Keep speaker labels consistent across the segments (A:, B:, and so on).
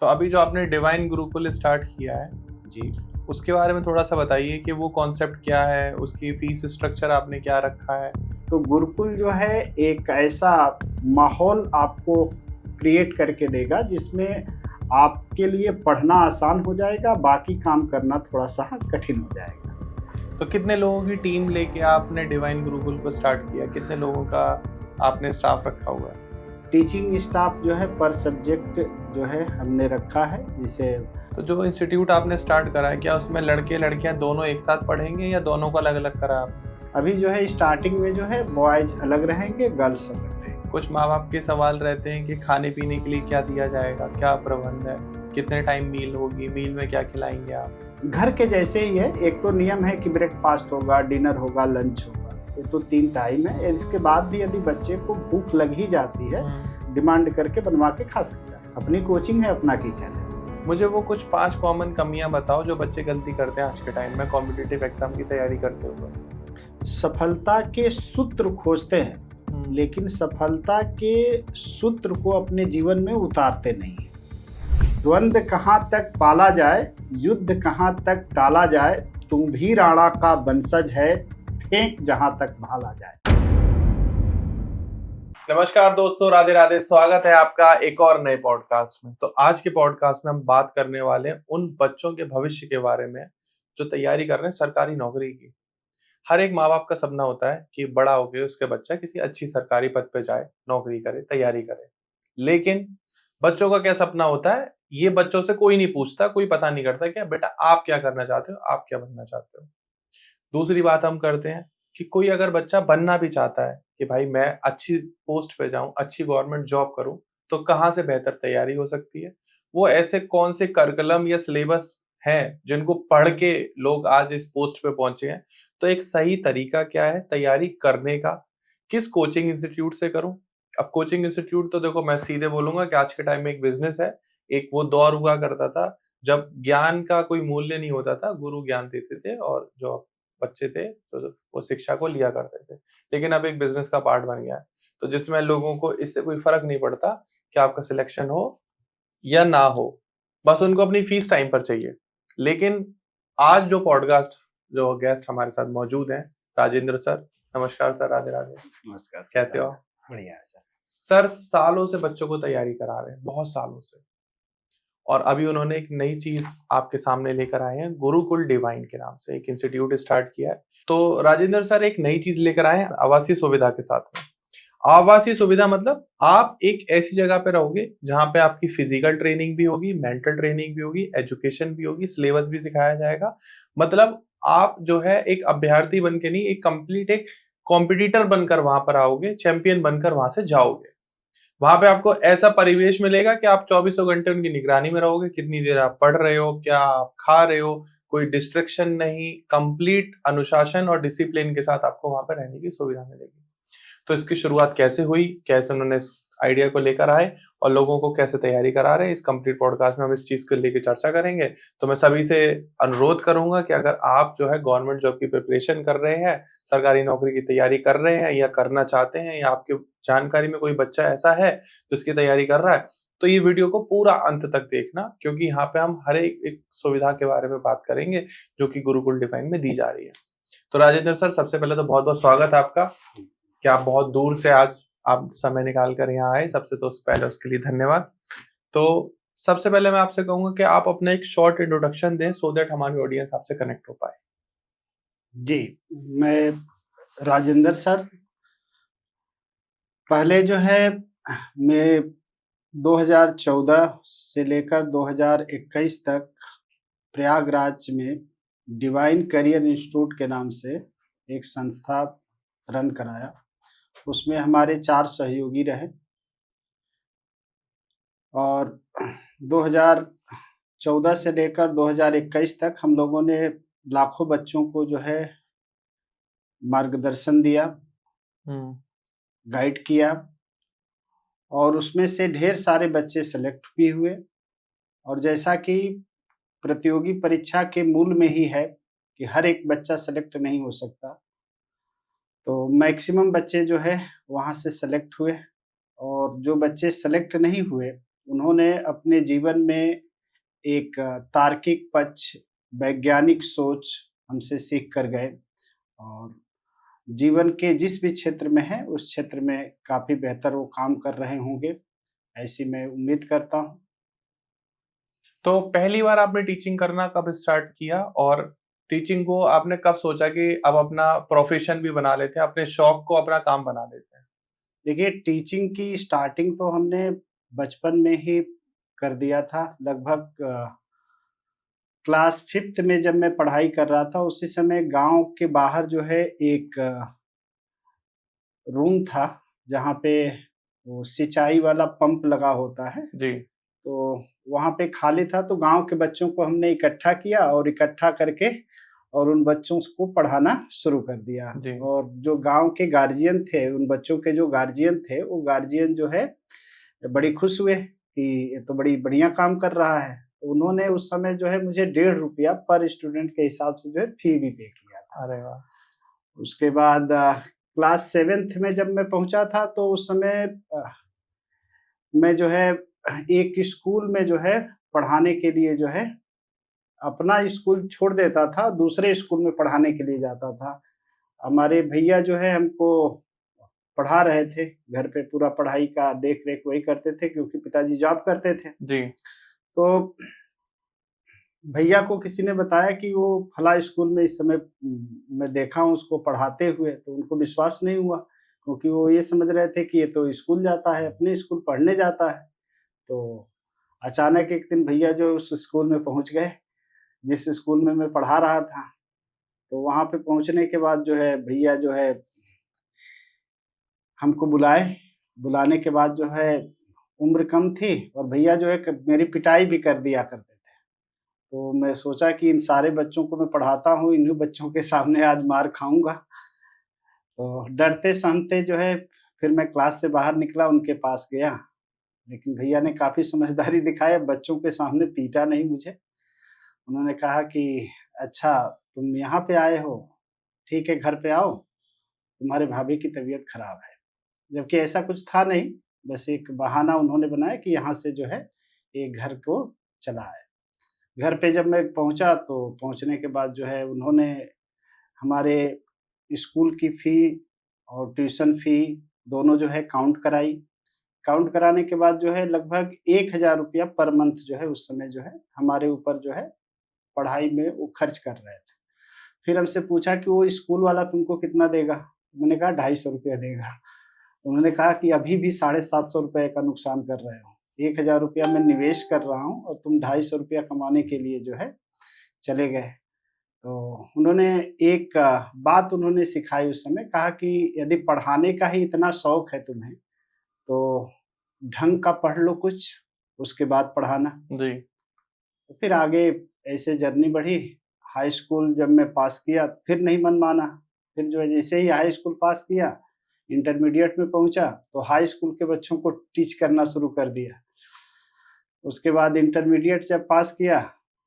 A: तो अभी जो आपने डिवाइन गुरुकुल स्टार्ट किया है,
B: जी।
A: उसके बारे में थोड़ा-सा बताइए कि वो कॉन्सेप्ट क्या है? उसकी फीस स्ट्रक्चर आपने क्या रखा है?
B: तो गुरुकुल जो है एक ऐसा माहौल आपको क्रिएट करके देगा जिसमें आपके लिए पढ़ना आसान हो जाएगा, बाकी काम करना थोड़ा-सा कठिन हो जाएगा।
A: तो कितने लोगों की टीम लेके आपने डिवाइन गुरुकुल को स्टार्ट किया? कितने लोगों का आपने स्टाफ रखा हुआ है?
B: टीचिंग स्टाफ जो है पर सब्जेक्ट जो है हमने रखा है, जिसे
A: तो जो इंस्टीट्यूट आपने स्टार्ट करा है, क्या उसमें लड़के-लड़कियाँ दोनों एक साथ पढ़ेंगे या दोनों को अलग-अलग करा है आपने?
B: अभी जो है स्टार्टिंग में जो है बॉयज़ अलग रहेंगे, गर्ल्स अलग रहेंगे।
A: कुछ माँ-बाप के सवाल रहते हैं कि खाने-पीने के लिए क्या दिया जाएगा? क्या प्रबंध है? कितने टाइम मील होगी? मील में क्या खिलाएँगे आप?
B: घर के जैसे ही है, एक तो नियम है कि ब्रेकफास्ट होगा, डिनर होगा, लंच होगा। ये तो 3 टाइम है। इसके बाद भी यदि बच्चे को भूख लग ही जाती है, डिमांड करके बनवा के खा सकता है। अपनी कोचिंग है, अपना किचन है।
A: मुझे वो कुछ 5 कॉमन कमियाँ बताओ जो बच्चे गलती करते हैं आज के टाइम में कॉम्पिटिटिव एग्ज़ाम की तैयारी करते हुए।
B: सफलता के सूत्र खोजते हैं, लेकिन सफलता के सूत्र को अपने जीवन में उतारते नहीं हैं। द्वंद्व कहाँ तक पाला जाए, युद्ध कहाँ तक टाला जाए, तुम भी राणा का वंशज है, फेंक जहाँ तक भाला जाए।
A: नमस्कार दोस्तों, राधे राधे। स्वागत है आपका एक और नए पॉडकास्ट में। तो आज के पॉडकास्ट में हम बात करने वाले हैं उन बच्चों के भविष्य के बारे में जो तैयारी कर रहे हैं सरकारी नौकरी की। हर एक माँ बाप का सपना होता है कि बड़ा होके उसके बच्चा किसी अच्छी सरकारी पद पे जाए, नौकरी करे, तैयारी करे। लेकिन बच्चों का क्या सपना होता है, ये बच्चों से कोई नहीं पूछता, कोई पता नहीं करता कि बेटा आप क्या करना चाहते हो, आप क्या बनना चाहते हो। दूसरी बात हम करते हैं कि कोई अगर बच्चा बनना भी चाहता है कि भाई मैं अच्छी पोस्ट पे जाऊँ, अच्छी गवर्नमेंट जॉब करूँ, तो कहाँ से बेहतर तैयारी हो सकती है? वो ऐसे कौन से करिकुलम या सिलेबस हैं, जिनको पढ़ के लोग आज इस पोस्ट पे पहुँचे हैं? तो एक सही तरीका क्या है तैयारी करने का? किस कोचिंग इंस्टीट्यूट से करूँ? अब कोचिंग इंस्टीट्यूट तो देखो मैं सीधे बोलूँगा कि आज के टाइम में एक बिज़नेस है। एक वो दौर हुआ करता था, जब ज्ञान का कोई मूल्य नहीं होता था, गुरु ज्ञान देते थे और जो बच्चे थे तो वो शिक्षा को लिया करते थे। लेकिन अब एक बिज़नेस का पार्ट बन गया है। तो जिसमें लोगों को इससे कोई फ़र्क नहीं पड़ता कि आपका सिलेक्शन हो या ना हो। बस उनको अपनी फ़ीस टाइम पर चाहिए। लेकिन आज जो पॉडकास्ट जो गेस्ट हमारे साथ मौजूद हैं, राजेंद्र सर। नमस्कार सर, राधे-राधे।
B: नमस्कार सर,
A: कैसे हो?
B: बढ़िया है सर।
A: सर सालों से बच्चों को तैयारी करा रहे हैं, बहुत सालों से। और अभी उन्होंने एक नई चीज़ आपके सामने लेकर आए हैं, गुरुकुल डिवाइन के नाम से एक इंस्टीट्यूट स्टार्ट किया है। तो राजेंद्र सर एक नई चीज़ लेकर आए हैं आवासीय सुविधा के साथ में। आवासीय सुविधा मतलब आप एक ऐसी जगह पे रहोगे जहाँ पे आपकी फिजिकल ट्रेनिंग भी होगी, मेंटल ट्रेनिंग भी होगी, एजुकेशन भी होगी, सिलेबस भी सिखाया जाएगा। मतलब आप जो है एक अभ्यर्थी बन के नहीं, एक कंप्लीट एक कॉम्पिटिटर बनकर वहाँ पर आओगे, चैंपियन बनकर वहाँ से जाओगे। वहाँ पे आपको ऐसा परिवेश मिलेगा कि आप चौबीसों घंटे उनकी निगरानी में रहोगे, कितनी देर आप पढ़ रहे हो, क्या आप खा रहे हो, कोई डिस्ट्रैक्शन नहीं, कंप्लीट अनुशासन और डिसिप्लिन के साथ आपको वहाँ पे रहने की सुविधा मिलेगी। तो इसकी शुरुआत कैसे हुई, कैसे उन्होंने इस आइडिया को लेकर आए और लोगों को कैसे तैयारी करा रहे हैं, इस कंप्लीट पॉडकास्ट में हम इस चीज़ को लेके चर्चा करेंगे। तो मैं सभी से अनुरोध करूँगा कि अगर आप जो है गवर्नमेंट जॉब की प्रिपरेशन कर रहे हैं, सरकारी नौकरी की तैयारी कर रहे हैं या करना चाहते हैं या आपके जानकारी में कोई बच्चा ऐसा है जो इसकी तैयारी कर रहा है, तो ये वीडियो को पूरा अंत तक देखना क्योंकि यहाँ पे हम हर एक सुविधा के बारे में बात करेंगे जो कि गुरुकुल डिवाइन में दी जा रही है। तो राजेंद्र सर सबसे पहले तो बहुत-बहुत स्वागत है आपका कि आप बहुत दूर से आज आप समय निकाल कर यहाँ आए। सबसे तो पहले उसके लिए धन्यवाद। तो सबसे पहले मैं आपसे कहूँगा कि आप अपना एक शॉर्ट इंट्रोडक्शन दें सो दैट हमारी ऑडियंस आपसे कनेक्ट हो पाए।
B: जी, मैं राजेंद्र सर, पहले जो है मैं 2014 से लेकर 2021 तक प्रयागराज में डिवाइन करियर इंस्टीट्यूट के नाम से एक संस्था रन कराया। उसमें हमारे 4 सहयोगी रहे और 2014 से लेकर 2021 तक हम लोगों ने लाखों बच्चों को जो है मार्गदर्शन दिया,
A: हुँ,
B: गाइड किया और उसमें से ढेर सारे बच्चे सेलेक्ट भी हुए। और जैसा कि प्रतियोगी परीक्षा के मूल में ही है कि हर एक बच्चा सेलेक्ट नहीं हो सकता, तो मैक्सिमम बच्चे जो है वहाँ से सेलेक्ट हुए और जो बच्चे सेलेक्ट नहीं हुए उन्होंने अपने जीवन में एक तार्किक पक्ष, वैज्ञानिक सोच हमसे सीख कर गए और जीवन के जिस भी क्षेत्र में हैं, उस क्षेत्र में काफ़ी बेहतर वो काम कर रहे होंगे, ऐसी मैं उम्मीद करता हूँ।
A: तो पहली बार आपने टीचिंग करना कब स्टार्ट किया और टीचिंग को आपने कब सोचा कि अब अपना प्रोफेशन भी बना लेते हैं, अपने शौक को अपना काम बना लेते हैं?
B: देखिए, टीचिंग की स्टार्टिंग तो हमने बचपन में ही कर दिया था। लगभग क्लास 5th में जब मैं पढ़ाई कर रहा था, उसी समय गाँव के बाहर जो है एक रूम था, जहाँ पे वो सिंचाई वाला पंप लगा होता है।
A: जी,
B: तो वहाँ पे खाली था, तो गाँव के बच्चों को हमने इकट्ठा किया और इकट्ठा करके और उन बच्चों को पढ़ाना शुरू कर दिया।
A: जी,
B: और जो गाँव के गार्जियन थे, उन बच्चों के जो गार्जियन थे, वो गार्जियन जो है बड़ी खुश हुए कि ये तो बड़ी बढ़िया काम कर रहा है। तो उन्होंने उस समय जो है मुझे ₹1.5 पर स्टूडेंट के हिसाब से जो है फ़ी भी पे किया था।
A: अरे वाह!
B: उसके बाद क्लास 7th में जब मैं पहुँचा था, तो उस समय मैं जो है एक स्कूल में जो है पढ़ाने के लिए जो है अपना स्कूल छोड़ देता था, दूसरे स्कूल में पढ़ाने के लिए जाता था। हमारे भैया जो है हमको पढ़ा रहे थे, घर पे पूरा पढ़ाई का देख-रेख वही करते थे क्योंकि पिताजी जॉब करते थे।
A: जी,
B: तो भैया को किसी ने बताया कि वो फला स्कूल में इस समय मैं देखा हूँ उसको पढ़ाते हुए, तो उनको विश्वास नहीं हुआ क्योंकि वो ये समझ रहे थे कि ये तो स्कूल जाता है, अपने स्कूल पढ़ने जाता है। तो अचानक एक दिन भैया जो उस स्कूल में पहुँच गए, जिस स्कूल में मैं पढ़ा रहा था। तो वहाँ पे पहुँचने के बाद जो है भैया जो है हमको बुलाए, बुलाने के बाद जो है उम्र कम थी और भैया जो है क मेरी पिटाई भी कर दिया करते थे। तो मैं सोचा कि इन सारे बच्चों को मैं पढ़ाता हूँ, इन्हीं बच्चों के सामने आज मार खाऊँगा। तो डरते-सहमते जो है फिर मैं क्लास से बाहर निकला, उनके पास गया, लेकिन भैया ने काफ़ी समझदारी दिखाई, बच्चों के सामने पीटा नहीं मुझे। उन्होंने कहा कि अच्छा तुम यहाँ पे आए हो, ठीक है घर पे आओ, तुम्हारे भाभी की तबीयत खराब है। जबकि ऐसा कुछ था नहीं, बस एक बहाना उन्होंने बनाया कि यहाँ से जो है ये घर को चला आए। घर पे जब मैं पहुँचा तो पहुँचने के बाद जो है उन्होंने हमारे स्कूल की फ़ी और ट्यूशन फ़ी दोनों जो है काउंट कराई। काउंट कराने के बाद जो है लगभग ₹1000 पर मंथ जो है उस समय जो है हमारे ऊपर जो है पढ़ाई में वो खर्च कर रहे थे। फिर हमसे पूछा कि वो स्कूल वाला तुमको कितना देगा? मैंने कहा ₹250 देगा। उन्होंने कहा कि अभी भी ₹750 का नुकसान कर रहे हो। ₹1000 मैं निवेश कर रहा हूँ और तुम ₹250 कमाने के लिए जो है चले गए। तो उन्होंने एक बात उन्होंने सिखाई उस समय, कहा कि यदि पढ़ाने का ही इतना शौक है तुम्हें, तो ढंग का पढ़ लो कुछ, उसके बाद पढ़ाना।
A: जी,
B: तो फिर आगे ऐसे जर्नी बढ़ी। हाई स्कूल जब मैं पास किया, फिर नहीं मन माना। फिर जो है जैसे ही हाई स्कूल पास किया, इंटरमीडिएट में पहुँचा, तो हाई स्कूल के बच्चों को टीच करना शुरू कर दिया। उसके बाद इंटरमीडिएट जब पास किया,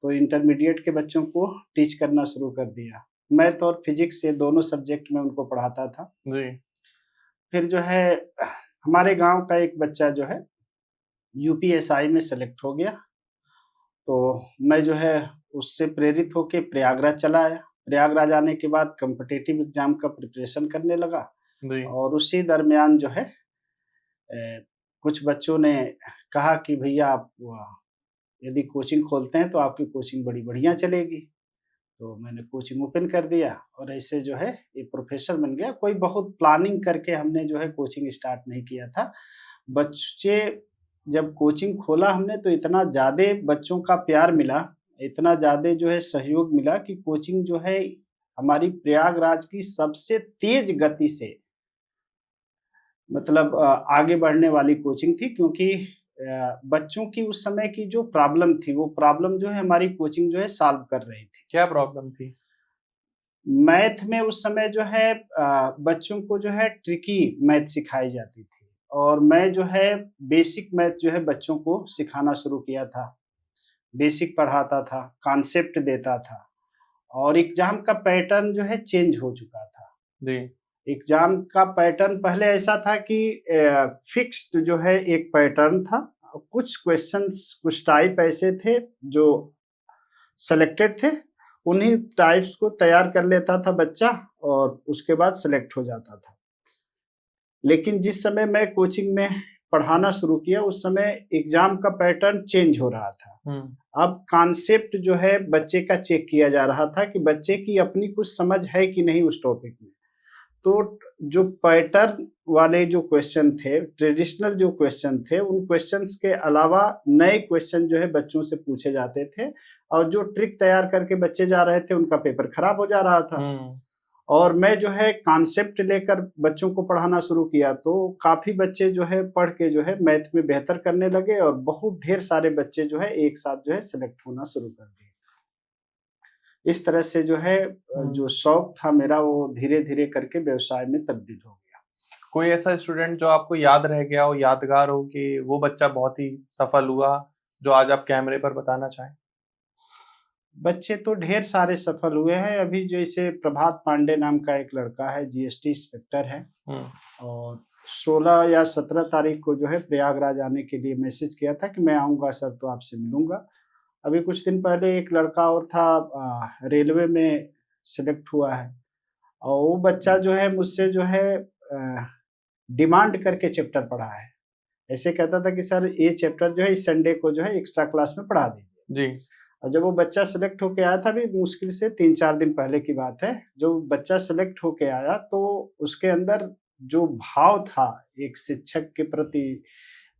B: तो इंटरमीडिएट के बच्चों को टीच करना शुरू कर दिया। मैथ और फिज़िक्स ये दोनों सब्जेक्ट में उनको पढ़ाता था।
A: जी,
B: फिर जो है हमारे गाँव का एक बच्चा जो है यूपीएसआई में सेलेक्ट हो गया। तो मैं जो है उससे प्रेरित होके प्रयागराज चला आया। प्रयागराज आने के बाद कॉम्पिटिटिव एग्ज़ाम का प्रिपरेशन करने लगा
A: जी,
B: और उसी दरमियान जो है कुछ बच्चों ने कहा कि भैया आप यदि कोचिंग खोलते हैं तो आपकी कोचिंग बड़ी बढ़िया चलेगी। तो मैंने कोचिंग ओपन कर दिया और ऐसे जो है ये प्रोफ़ेसर बन गया। कोई बहुत प्लानिंग करके हमने जो है कोचिंग स्टार्ट नहीं किया था। बच्चे जब कोचिंग खोला हमने तो इतना ज़्यादा बच्चों का प्यार मिला, इतना ज़्यादा जो है सहयोग मिला कि कोचिंग जो है हमारी प्रयागराज की सबसे तेज़ गति से मतलब आगे बढ़ने वाली कोचिंग थी क्योंकि बच्चों की उस समय की जो प्रॉब्लम थी, वो प्रॉब्लम जो है हमारी कोचिंग जो है सॉल्व कर रही थी।
A: क्या प्रॉब्लम थी?
B: मैथ में उस समय जो है बच्चों को जो है ट्रिकी मैथ सिखाई जाती थी और मैं जो है बेसिक मैथ जो है बच्चों को सिखाना शुरू किया था। बेसिक पढ़ाता था, कॉन्सेप्ट देता था और एग्ज़ाम का पैटर्न जो है चेंज हो चुका था।
A: जी,
B: एग्ज़ाम का पैटर्न पहले ऐसा था कि फिक्स्ड जो है एक पैटर्न था। कुछ क्वेश्चंस कुछ टाइप ऐसे थे जो सेलेक्टेड थे, उन्हीं टाइप्स को तैयार कर लेता था बच्चा और उसके बाद सेलेक्ट हो जाता था। लेकिन जिस समय मैं कोचिंग में पढ़ाना शुरू किया उस समय एग्जाम का पैटर्न चेंज हो रहा था। अब कॉन्सेप्ट जो है बच्चे का चेक किया जा रहा था कि बच्चे की अपनी कुछ समझ है कि नहीं उस टॉपिक में। तो जो पैटर्न वाले जो क्वेश्चन थे, ट्रेडिशनल जो क्वेश्चन थे, उन क्वेश्चंस के अलावा नए क्वेश्चन जो है बच्चों से पूछे जाते थे और जो ट्रिक तैयार करके बच्चे जा रहे थे उनका पेपर खराब हो जा रहा था। और मैं जो है कॉन्सेप्ट लेकर बच्चों को पढ़ाना शुरू किया तो काफ़ी बच्चे जो है पढ़ के जो है मैथ में बेहतर करने लगे और बहुत ढेर सारे बच्चे जो है एक साथ जो है सेलेक्ट होना शुरू कर दिए। इस तरह से जो है जो शौक था मेरा वो धीरे-धीरे करके व्यवसाय में तब्दील हो गया।
A: कोई ऐसा स्टूडेंट जो आपको याद रह गया हो, यादगार हो कि वो बच्चा बहुत ही सफल हुआ, जो आज आप कैमरे पर बताना चाहें?
B: बच्चे तो ढेर सारे सफल हुए हैं। अभी जैसे प्रभात पांडे नाम का एक लड़का है, जीएसटी इंस्पेक्टर है और 16 या 17 तारीख को जो है प्रयागराज आने के लिए मैसेज किया था कि मैं आऊँगा सर तो आपसे मिलूँगा। अभी कुछ दिन पहले एक लड़का और था रेलवे में सेलेक्ट हुआ है और वो बच्चा जो है मुझसे जो है डिमांड करके चैप्टर पढ़ा है। ऐसे कहता था कि सर ये चैप्टर जो है इस संडे को जो है एक्स्ट्रा क्लास में पढ़ा दीजिए।
A: जी।
B: और जब वो बच्चा सेलेक्ट होके आया था, अभी मुश्किल से 3-4 दिन पहले की बात है, जो बच्चा सेलेक्ट होके आया तो उसके अंदर जो भाव था एक शिक्षक के प्रति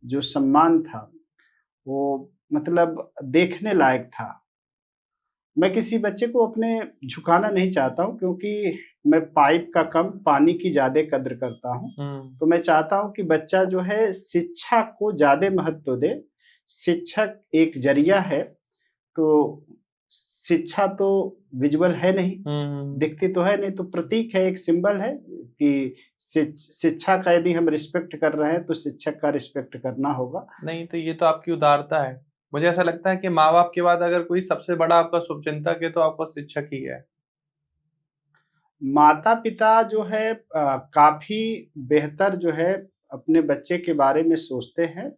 B: जो सम्मान था, वो मतलब देखने लायक था। मैं किसी बच्चे को अपने झुकाना नहीं चाहता हूँ क्योंकि मैं पाइप का कम पानी की ज़्यादा कद्र करता हूँ। तो मैं चाहता हूँ कि बच्चा जो है शिक्षा को ज़्यादा महत्व दे। शिक्षक एक ज़रिया है, तो शिक्षा तो विजुअल है नहीं, दिखती तो है नहीं, तो प्रतीक है, एक सिंबल है कि शिक्षा का यदि हम रिस्पेक्ट कर रहे हैं तो शिक्षक का रिस्पेक्ट करना होगा।
A: नहीं, तो ये तो आपकी उदारता है। मुझे ऐसा लगता है कि माँ-बाप के बाद अगर कोई सबसे बड़ा आपका शुभचिंतक है तो आपका शिक्षक ही है।
B: माता-पिता जो है काफ़ी बेहतर जो है अपने बच्चे के बारे में सोचते हैं,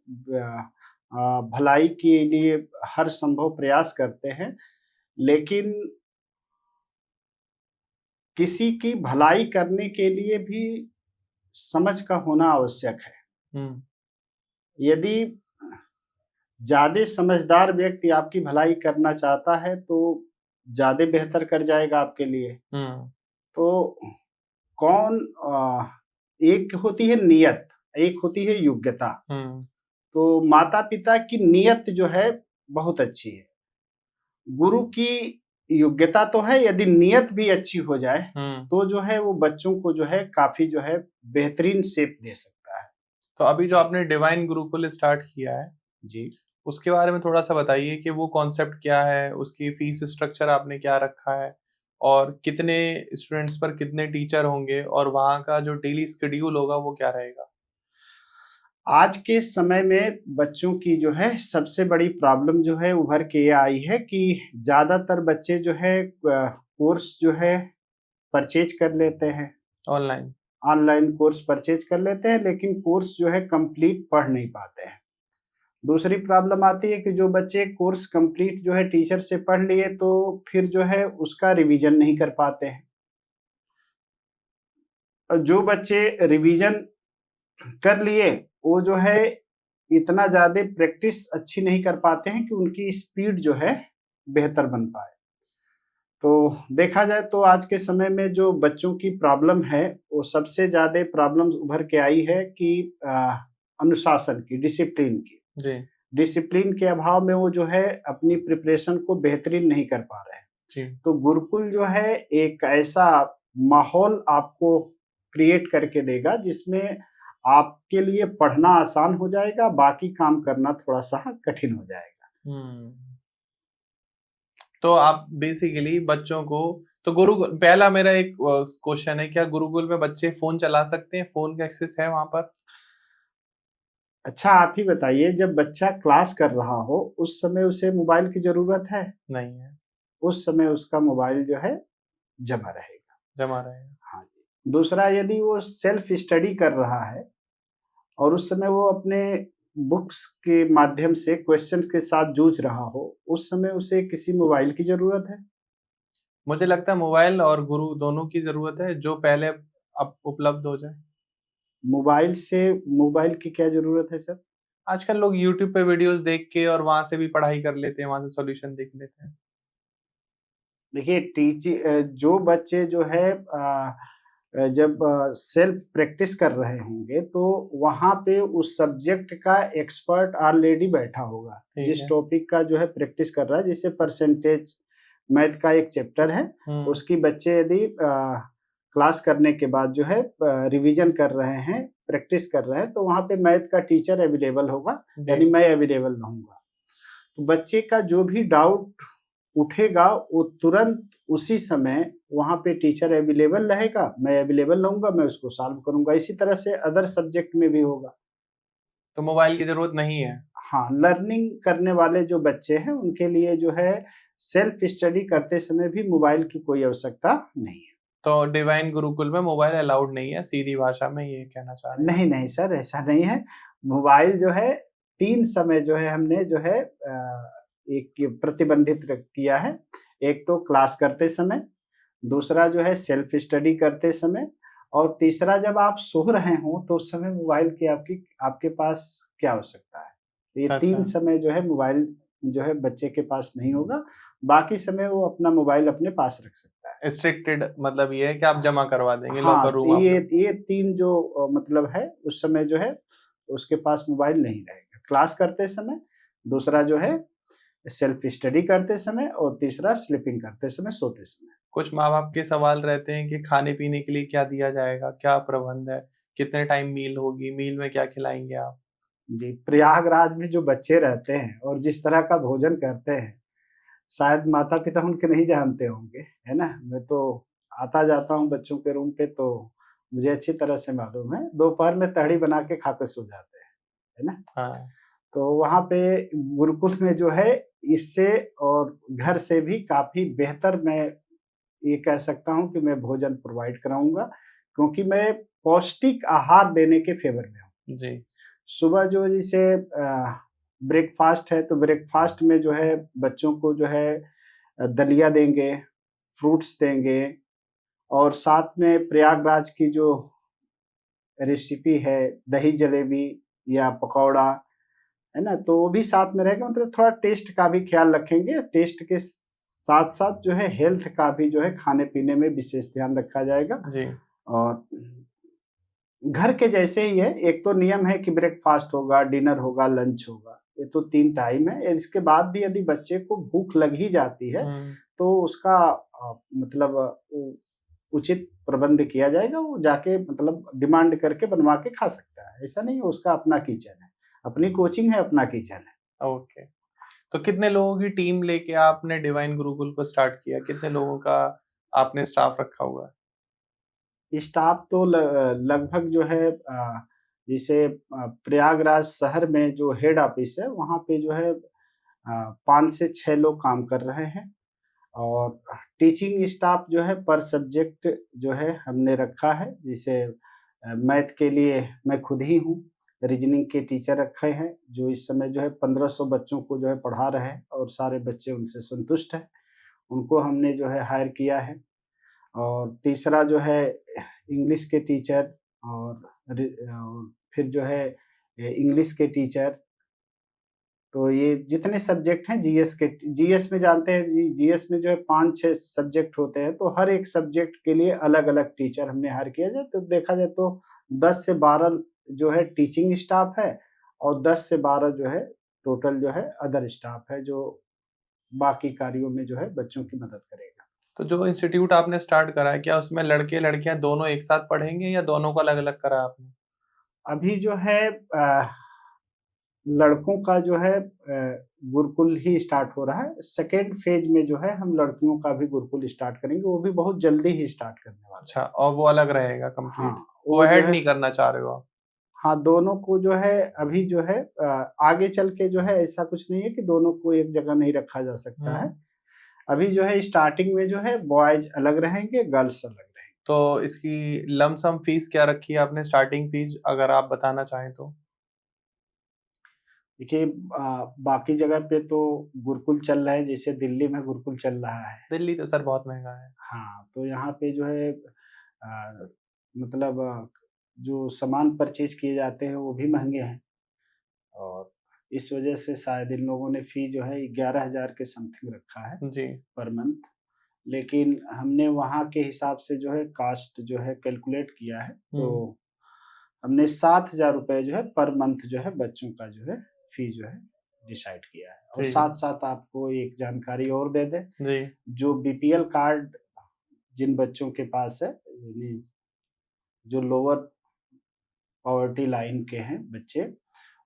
B: भलाई के लिए हर संभव प्रयास करते हैं, लेकिन किसी की भलाई करने के लिए भी समझ का होना आवश्यक है। यदि ज़्यादा समझदार व्यक्ति आपकी भलाई करना चाहता है तो ज़्यादा बेहतर कर जाएगा आपके लिए। तो कौन एक होती है नियत, एक होती है योग्यता। तो माता-पिता की नियत जो है बहुत अच्छी है। गुरु की योग्यता तो है, यदि नियत भी अच्छी हो जाए तो जो है वो बच्चों को जो है काफ़ी जो है बेहतरीन शेप दे सकता है।
A: तो अभी जो आपने डिवाइन गुरुकुल स्टार्ट किया है
B: जी,
A: उसके बारे में थोड़ा-सा बताइए कि वो कॉन्सेप्ट क्या है? उसकी फीस स्ट्रक्चर आपने क्या रखा है? और कितने स्टूडेंट्स पर कितने टीचर होंगे? और वहाँ का जो डेली शेड्यूल होगा वो क्या रहेगा?
B: आज के समय में बच्चों की जो है सबसे बड़ी प्रॉब्लम जो है उभर के ये आई है कि ज़्यादातर बच्चे जो है कोर्स जो है परचेज कर लेते हैं। ऑनलाइन कोर्स परचेज कर लेते हैं, लेकिन कोर्स जो है कंप्लीट पढ़ नहीं पाते हैं। दूसरी प्रॉब्लम आती है कि जो बच्चे कोर्स कंप्लीट जो है टीचर से पढ़ लिए तो फिर जो है उसका रिवीजन नहीं कर पाते हैं। और जो बच्चे रिवीजन कर लिए वो जो है इतना ज़्यादा प्रैक्टिस अच्छी नहीं कर पाते हैं कि उनकी स्पीड जो है बेहतर बन पाए। तो देखा जाए तो आज के समय में जो बच्चों की प्रॉब्लम है वो सबसे ज़्यादा प्रॉब्लम्स उभर के आई है कि अनुशासन की, डिसिप्लिन की। डिसिप्लिन के अभाव में वो जो है अपनी प्रिपरेशन को बेहतरीन नहीं कर पा रहे हैं। तो गुरुकुल जो है एक ऐसा माहौल आपको क्रिएट करके देगा जिसमें आपके लिए पढ़ना आसान हो जाएगा, बाकी काम करना थोड़ा-सा कठिन हो जाएगा।
A: तो आप बेसिकली बच्चों को तो पहला मेरा एक क्वेश्चन है, क्या गुरुकुल में बच्चे फ़ोन चला सकते हैं? फ़ोन का एक्सेस है वहाँ पर?
B: अच्छा आप ही बताइए, जब बच्चा क्लास कर रहा हो उस समय उसे मोबाइल की ज़रूरत है?
A: नहीं है।
B: उस समय उसका मोबाइल जो है जमा रहेगा। हाँ जी। दूसरा, यदि वो सेल्फ स्टडी कर रहा है और उस समय वो अपने बुक्स के माध्यम से क्वेश्चंस के साथ जूझ रहा हो, उस समय उसे किसी मोबाइल की ज़रूरत है?
A: मुझे लगता है मोबाइल और गुरु दोनों की ज़रूरत है, जो पहले अब उपलब्ध हो जाए।
B: मोबाइल की क्या ज़रूरत है सर?
A: आजकल लोग यूट्यूब पे वीडियोज़ देख के और वहाँ से भी पढ़ाई कर लेते हैं, वहाँ से सॉल्यूशन देख लेते हैं।
B: देखिए जो बच्चे जो है जब सेल्फ प्रैक्टिस कर रहे होंगे तो वहाँ पे उस सब्जेक्ट का एक्सपर्ट ऑलरेडी बैठा होगा।
A: ठीक
B: जिस
A: है।
B: टॉपिक का जो है प्रैक्टिस कर रहा है, जैसे परसेंटेज मैथ का एक चैप्टर है,
A: हुँ,
B: उसकी बच्चे यदि क्लास करने के बाद जो है रिवीजन कर रहे हैं, प्रैक्टिस कर रहे हैं, तो वहाँ पे मैथ का टीचर अवेलेबल होगा, यानी
A: जी।
B: मैं अवेलेबल रहूँगा। तो बच्चे का जो भी डाउट उठेगा, वो तुरंत उसी समय वहाँ पे टीचर अवेलेबल रहेगा, मैं अवेलेबल रहूँगा, मैं उसको सॉल्व करूँगा। इसी तरह से अदर सब्जेक्ट में भी होगा।
A: तो मोबाइल की ज़रूरत नहीं है।
B: हाँ, लर्निंग करने वाले जो बच्चे हैं, उनके लिए जो है सेल्फ स्टडी करते समय भी मोबाइल की कोई आवश्यकता नहीं है।
A: तो डिवाइन गुरुकुल में मोबाइल अलाउड नहीं है, सीधी भाषा में ये कहना चाह रहे हैं आप।
B: नहीं, नहीं सर, ऐसा नहीं है। मोबाइल जो है 3 समय जो है हमने जो है एक प्रतिबंधित किया है। एक तो क्लास करते समय, दूसरा जो है सेल्फ स्टडी करते समय, और तीसरा जब आप सो रहे हों तो उस समय मोबाइल की आपके पास क्या आवश्यकता है। ये
A: अच्छा,
B: 3 समय जो है मोबाइल जो है बच्चे के पास नहीं होगा, बाकी समय वो अपना मोबाइल अपने पास रख सकता है।
A: रिस्ट्रिक्टेड मतलब ये है कि आप जमा करवा देंगे,
B: हाँ,
A: लॉकर
B: तो
A: रूम आप लोग।
B: ये 3 जो मतलब है, उस समय जो है उसके पास मोबाइल नहीं रहेगा। क्लास करते समय, दूसरा जो है सेल्फ स्टडी करते समय, और तीसरा स्लीपिंग करते समय, सोते समय।
A: कुछ माँ-बाप के सवाल रहते हैं कि खाने-पीने के लिए क्या दिया जाएगा? क्या प्रबंध है? कितने टाइम मील होगी? मील में क्या खिलाएँगे आप?
B: जी, प्रयागराज में जो बच्चे रहते हैं और जिस तरह का भोजन करते हैं, शायद माता-पिता उनके नहीं जानते होंगे, है ना? मैं तो आता-जाता हूँ बच्चों के रूम पे, तो मुझे अच्छी तरह से मालूम है। दोपहर में तहरी बना के खा के सो जाते हैं, है ना?
A: हाँ,
B: तो वहाँ पे गुरुकुल में जो है इससे और घर से भी काफ़ी बेहतर, मैं ये कह सकता हूँ कि मैं भोजन प्रोवाइड कराऊँगा, क्योंकि मैं पौष्टिक आहार देने के फ़ेवर में हूँ।
A: जी।
B: सुबह जो जैसे ब्रेकफ़ास्ट है, तो ब्रेकफ़ास्ट में जो है बच्चों को जो है दलिया देंगे, फ्रूट्स देंगे, और साथ में प्रयागराज की जो रेसिपी है, दही जलेबी या पकौड़ा, है ना? तो वो भी साथ में रहेगा, मतलब थोड़ा टेस्ट का भी ख़्याल रखेंगे। टेस्ट के साथ-साथ जो है हेल्थ का भी जो है खाने-पीने में विशेष ध्यान रखा जाएगा।
A: जी।
B: और घर के जैसे ही है, एक तो नियम है कि ब्रेकफ़ास्ट होगा, डिनर होगा, लंच होगा। ये तो 3 टाइम है। इसके बाद भी यदि बच्चे को भूख लग ही जाती है,
A: हुँ।
B: तो उसका मतलब उ उचित प्रबंध किया जाएगा। वो जाके मतलब डिमांड करके बनवा के खा सकता है। ऐसा नहीं है, उसका अपना किचन है। अपनी कोचिंग है, अपना किचन है।
A: ओके। तो कितने लोगों की टीम लेके आपने डिवाइन गुरुकुल को स्टार्ट किया? कितने लोगों का आपने स्टाफ रखा हुआ है?
B: स्टाफ तो लगभग जो है जैसे प्रयागराज शहर में जो हेड ऑफिस है, वहाँ पे जो है 5 से 6 लोग काम कर रहे हैं, और टीचिंग स्टाफ जो है पर सब्जेक्ट जो है हमने रखा है। जैसे मैथ के लिए मैं खुद ही हूँ, रीजनिंग के टीचर रखे हैं, जो इस समय जो है 1500 बच्चों को जो है पढ़ा रहे हैं, और सारे बच्चे उनसे संतुष्ट हैं। उनको हमने जो है हायर किया है। और तीसरा जो है इंग्लिश के टीचर, और फिर जो है इंग्लिश के टीचर। तो ये जितने सब्जेक्ट हैं जीएस में जानते हैं, जीएस में जो है 5-6 सब्जेक्ट होते हैं, तो हर एक सब्जेक्ट के लिए अलग-अलग टीचर हमने हायर किया जाए, तो देखा जाए तो 10 से 12 जो है टीचिंग स्टाफ है, और 10 से 12 जो है टोटल जो है अदर स्टाफ है, जो बाकी कार्यों में जो है बच्चों की मदद करेगा।
A: तो जो इंस्टीट्यूट आपने स्टार्ट करा है, क्या उसमें लड़के-लड़कियाँ दोनों एक साथ पढ़ेंगे या दोनों को अलग-अलग करा है आपने?
B: अभी जो है लड़कों का जो है गुरुकुल ही स्टार्ट हो रहा है। सेकंड फेज़ में जो है हम लड़कियों का भी गुरुकुल स्टार्ट करेंगे, वो भी बहुत जल्दी ही स्टार्ट करने वाले
A: अच्छा
B: हैं।
A: और वो अलग रहेगा
B: हाँ,
A: कंप्लीट,
B: वो जो
A: को-एड
B: है
A: नहीं करना चाह रहे हो आप?
B: हाँ, दोनों को जो है अभी जो है आगे चल के जो है ऐसा कुछ नहीं है कि दोनों को एक जगह नहीं रखा जा सकता है।
A: हुँ।
B: अभी जो है स्टार्टिंग में जो है बॉयज़ अलग रहेंगे, गर्ल्स अलग रहेंगे।
A: तो इसकी लम सम फीस क्या रखी है आपने स्टार्टिंग फीस अगर आप बताना चाहें तो?
B: देखिए बाकी जगह पे तो गुरुकुल चल रहा है, जैसे दिल्ली में गुरुकुल चल रहा है।
A: दिल्ली तो सर बहुत महँगा है।
B: हाँ, तो यहाँ पे जो है मतलब जो सामान परचेज़ किए जाते हैं वो भी महँगे हैं और इस वजह से शायद इन लोगों ने फ़ी जो है 11,000 के समथिंग रखा है
A: जी,
B: पर मंथ। लेकिन हमने वहाँ के हिसाब से जो है कास्ट जो है कैलकुलेट किया है,
A: हुँ,
B: तो हमने 7,000 रुपए जो है पर मंथ जो है बच्चों का जो है फ़ी जो है डिसाइड किया है। और
A: ठीक है।
B: साथ-साथ आपको एक जानकारी और दे दें,
A: जी,
B: जो बीपीएल कार्ड जिन बच्चों के पास है, यानी जो लोअर पॉवर्टी लाइन के हैं बच्चे,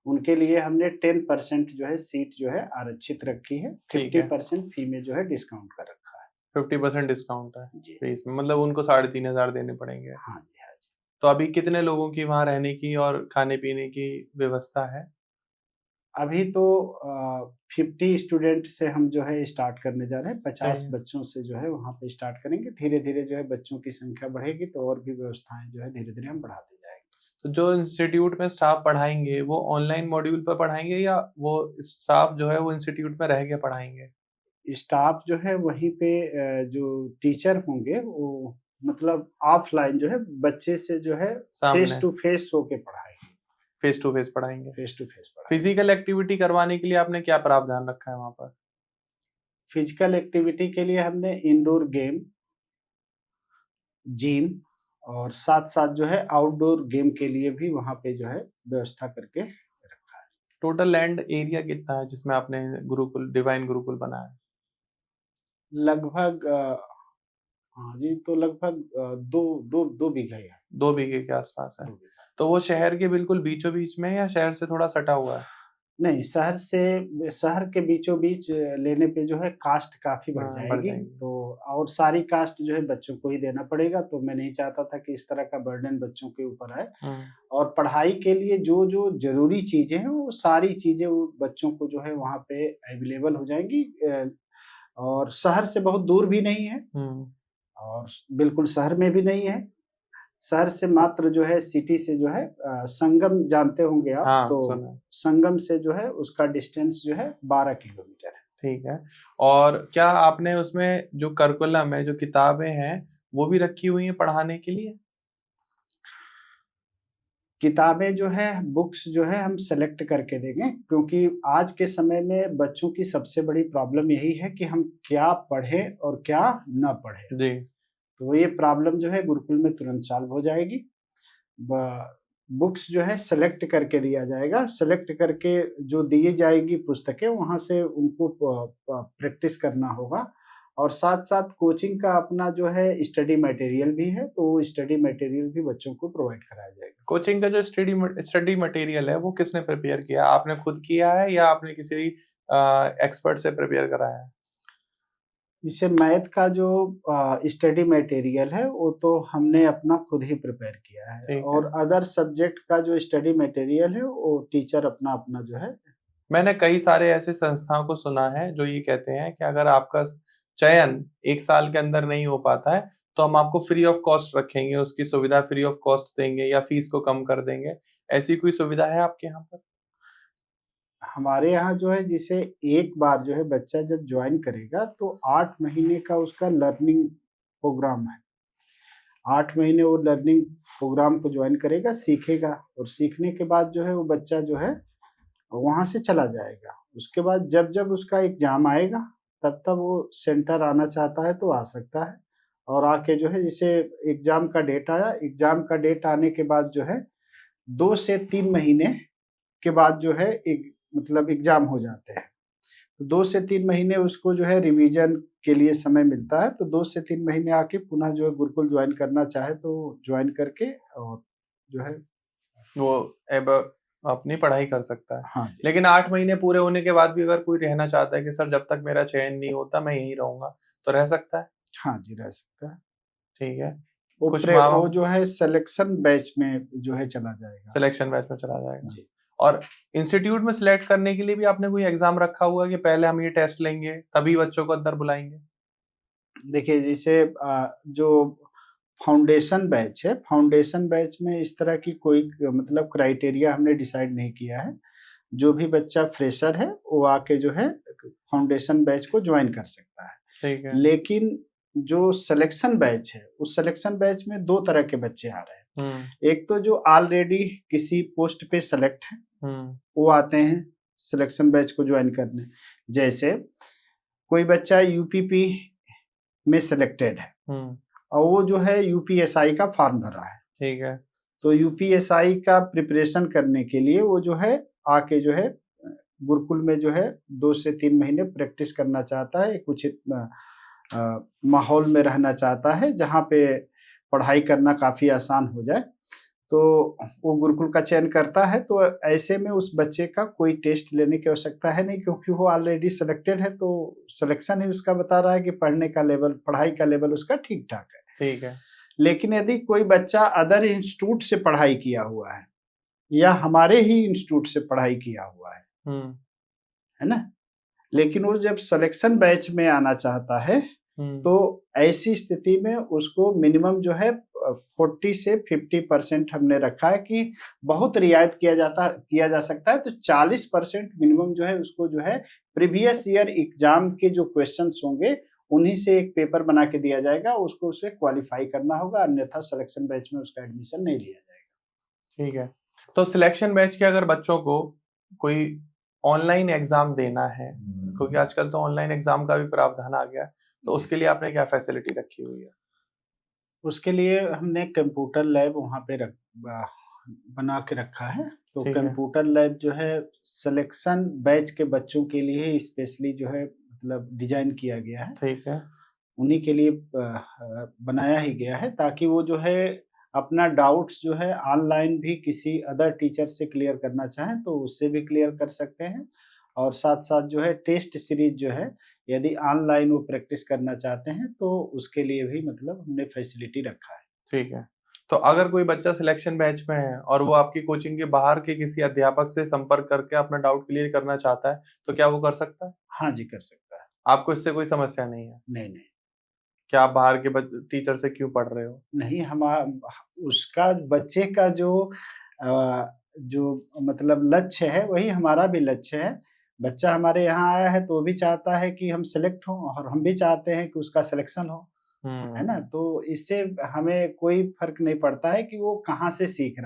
B: उनके लिए हमने 10% जो है सीट जो है आरक्षित रखी है,
A: ठीक है।
B: 50% फी में जो है डिस्काउंट कर रखा है।
A: 50% डिस्काउंट है
B: जी।
A: फीस में, मतलब उनको 3,500 देने पड़ेंगे।
B: हाँ जी, हाँ जी।
A: तो अभी कितने लोगों की वहाँ रहने की और खाने-पीने की व्यवस्था है?
B: अभी तो 50 स्टूडेंट से हम जो है स्टार्ट करने जा रहे हैं,
A: सही
B: 50
A: है।
B: बच्चों से जो है वहाँ पे स्टार्ट करेंगे। धीरे-धीरे जो है बच्चों की संख्या बढ़ेगी तो और भी व्यवस्थाएँ जो है धीरे-धीरे हम बढ़ाते जाएँगे।
A: तो जो इंस्टीट्यूट में स्टाफ पढ़ाएँगे, वो ऑनलाइन मॉड्यूल पर पढ़ाएँगे या वो स्टाफ जो है वो इंस्टीट्यूट में रह के पढ़ाएँगे?
B: स्टाफ जो है वहीं पे जो टीचर होंगे वो मतलब ऑफलाइन जो है बच्चे से जो है फेस
A: सामने,
B: टू फेस होके पढ़ाएँगे,
A: फेस टू फेस पढ़ाएँगे।
B: फेस टू फेस पढ़ाएँगे।
A: फिज़िकल एक्टिविटी करवाने के लिए आपने क्या प्रावधान रखा है वहाँ पर?
B: फिजिकल एक्टिविटी के लिए हमने इंडोर गेम, जिम और साथ-साथ जो है आउटडोर गेम के लिए भी वहाँ पे जो है व्यवस्था करके रखा है।
A: टोटल लैंड एरिया कितना है जिसमें आपने गुरुकुल डिवाइन गुरुकुल बनाया है?
B: लगभग हाँ जी, तो लगभग 2 बीघा ही है,
A: 2 बीघे के आसपास है।
B: 2 बीघा।
A: तो वो शहर के बिल्कुल बीचों-बीच में है या शहर से थोड़ा सटा हुआ है?
B: नहीं, शहर के बीचों-बीच लेने पे जो है कास्ट काफ़ी बढ़
A: हाँ, बढ़
B: जाएगी,
A: जाएगी।
B: तो और सारी कास्ट जो है बच्चों को ही देना पड़ेगा, तो मैं नहीं चाहता था कि इस तरह का बर्डन बच्चों के ऊपर आए।
A: हुँ,
B: और पढ़ाई के लिए जो-जो ज़रूरी चीज़ें हैं, वो सारी चीज़ें वो बच्चों को जो है वहाँ पे अवेलेबल हो जाएँगी और शहर से बहुत दूर भी नहीं है
A: हुँ।
B: और बिल्कुल शहर में भी नहीं है। शहर से मात्र जो है सिटी से जो है संगम जानते होंगे आप,
A: हाँ,
B: तो
A: सुना है।
B: संगम से जो है उसका डिस्टेंस जो है 12 किलोमीटर है।
A: ठीक है। और क्या आपने उसमें जो करिकुलम है, जो किताबें हैं, वो भी रखी हुई हैं पढ़ाने के लिए?
B: किताबें जो है, बुक्स जो है हम सेलेक्ट करके देंगे क्योंकि आज के समय में बच्चों की सबसे बड़ी प्रॉब्लम यही है कि हम क्या पढ़ें और क्या ना पढ़ें।
A: जी,
B: तो ये प्रॉब्लम जो है गुरुकुल में तुरंत सॉल्व हो जाएगी। ब बुक्स जो है सेलेक्ट करके दिया जाएगा, सेलेक्ट करके जो दी जाएगी पुस्तकें वहाँ से उनको प्रैक्टिस करना होगा और साथ-साथ कोचिंग का अपना जो है स्टडी मटेरियल भी है, तो वो स्टडी मटेरियल भी बच्चों को प्रोवाइड कराया जाएगा।
A: कोचिंग का जो स्टडी मटेरियल है, वो किसने प्रिपेयर किया? आपने खुद किया है या आपने किसी एक्सपर्ट से प्रिपेयर कराया है?
B: जैसे मैथ का जो स्टडी मटेरियल है, वो तो हमने अपना खुद ही प्रिपेयर किया है
A: ठीक है।
B: और अदर सब्जेक्ट का जो स्टडी मटेरियल है, वो टीचर अपना-अपना जो है
A: मैंने कई सारे ऐसे संस्थाओं को सुना है, जो ये कहते हैं कि अगर आपका चयन 1 साल के अंदर नहीं हो पाता है, तो हम आपको फ्री ऑफ कॉस्ट रखेंगे, उसकी सुविधा फ्री ऑफ कॉस्ट देंगे या फीस को कम कर देंगे। ऐसी कोई सुविधा है आपके यहाँ पर?
B: हमारे यहाँ जो है जिसे एक बार जो है बच्चा जब जॉइन करेगा तो 8 महीने का उसका लर्निंग प्रोग्राम है। 8 महीने वो लर्निंग प्रोग्राम को जॉइन करेगा, सीखेगा और सीखने के बाद जो है वो बच्चा जो है वहाँ से चला जाएगा। उसके बाद जब-जब उसका एग्ज़ाम आएगा तब-तब वो सेंटर आना चाहता है तो आ सकता है और आके जो है जैसे एग्ज़ाम का डेट आया, एग्ज़ाम का डेट आने के बाद जो है 2 से 3 महीने के बाद जो है एक मतलब एग्ज़ाम हो जाते हैं। तो 2 से 3 महीने उसको जो है रिवीज़न के लिए समय मिलता है, तो 2 से 3 महीने आके पुनः जो है गुरुकुल जॉइन करना चाहे तो जॉइन करके और जो है
A: वो अब अपनी पढ़ाई कर सकता है।
B: हाँ जी।
A: लेकिन 8 महीने पूरे होने के बाद भी अगर कोई रहना चाहता है कि सर जब तक मेरा चयन नहीं होता मैं यहीं रहूँगा, तो रह सकता है?
B: हाँ जी, रह सकता है।
A: ठीक है।
B: वो
A: कुछ
B: प्रे
A: माँ
B: वो जो है सिलेक्शन बैच में जो है चला जाएगा।
A: सिलेक्शन बैच में चला जाएगा।
B: जी।
A: और इंस्टीट्यूट में सिलेक्ट करने के लिए भी आपने कोई एग्ज़ाम रखा हुआ है कि पहले हम ये टेस्ट लेंगे, तभी बच्चों को अंदर बुलाएँगे?
B: देखिए जैसे जो फाउंडेशन बैच में इस तरह की कोई मतलब क्राइटेरिया हमने डिसाइड नहीं किया है। जो भी बच्चा फ्रेशर है वो आके जो है फाउंडेशन बैच को ज्वाइन कर सकता है।
A: ठीक है।
B: लेकिन जो सिलेक्शन बैच है, उस सिलेक्शन बैच में 2 तरह के बच्चे आ रहे हैं। एक तो जो ऑलरेडी किसी पोस्ट पे सेलेक्ट है, वो आते हैं सिलेक्शन बैच को ज्वाइन करने। जैसे कोई बच्चा यूपीपी में सिलेक्टेड है और वो जो है यूपीएसआई का फॉर्म भरा है।
A: ठीक है।
B: तो यूपीएसआई का प्रिपरेशन करने के लिए वो जो है आके जो है गुरुकुल में जो है 2 से 3 महीने प्रैक्टिस करना चाहता है, एक उचित माहौल में रहना चाहता है जहाँ पे पढ़ाई करना काफ़ी आसान हो जाए। तो वो गुरुकुल का चयन करता है, तो ऐसे में उस बच्चे का कोई टेस्ट लेने की आवश्यकता है नहीं, क्योंकि वो ऑलरेडी सिलेक्टेड है। तो सिलेक्शन ही उसका बता रहा है कि पढ़ने का लेवल, पढ़ाई का लेवल उसका ठीक-ठाक है।
A: ठीक है।
B: लेकिन यदि कोई बच्चा अदर इंस्टीट्यूट से पढ़ाई किया हुआ है या हमारे ही इंस्टीट्यूट से पढ़ाई किया हुआ है ना? लेकिन वो जब सिलेक्शन बैच में आना चाहता है, तो ऐसी स्थिति में उसको मिनिमम जो है 40 से 50% हमने रखा है कि बहुत रियायत किया जा सकता है। तो 40% मिनिमम जो है उसको जो है प्रीवियस ईयर एग्जाम के जो क्वेश्चंस होंगे उन्हीं से एक पेपर बना के दिया जाएगा, उसको उसे क्वालिफाई करना होगा, अन्यथा सिलेक्शन बैच में उसका एडमिशन नहीं लिया जाएगा।
A: ठीक है। तो सिलेक्शन बैच के अगर बच्चों को कोई ऑनलाइन एग्जाम देना है, क्योंकि आजकल तो ऑनलाइन एग्जाम का भी प्रावधान आ गया है, तो उसके लिए आपने क्या फैसिलिटी रखी हुई है?
B: उसके लिए हमने कंप्यूटर लैब वहाँ पे बना के रखा है। तो
A: ठीक है।
B: कंप्यूटर लैब जो है सिलेक्शन बैच के बच्चों के लिए स्पेशली जो है मतलब डिजाइन किया गया है।
A: ठीक है।
B: उन्हीं के लिए बनाया ही गया है, ताकि वो जो है अपना डाउट्स जो है ऑनलाइन भी किसी अदर टीचर से क्लियर करना चाहें तो उससे भी क्लियर कर सकते हैं। और साथ-साथ जो है टेस्ट सीरीज जो है, यदि ऑनलाइन वो प्रैक्टिस करना चाहते हैं तो उसके लिए भी मतलब हमने फैसिलिटी रखा है।
A: ठीक है। तो अगर कोई बच्चा सिलेक्शन बैच में है और वो आपकी कोचिंग के बाहर के किसी अध्यापक से संपर्क करके अपना डाउट क्लियर करना चाहता है, तो क्या वो कर सकता है?
B: हाँ जी, कर सकता है।
A: आपको इससे कोई समस्या नहीं है?
B: नहीं, नहीं।
A: क्या आप बाहर के टीचर से क्यों पढ़ रहे हो?
B: नहीं, उसका बच्चे का जो मतलब लक्ष्य है वही हमारा भी लक्ष्य है। बच्चा हमारे यहाँ आया है तो वो भी चाहता है कि हम सेलेक्ट हों और हम भी चाहते हैं कि उसका सिलेक्शन हो, है ना? तो इससे हमें कोई फ़र्क नहीं पड़ता है कि वो कहाँ से सीख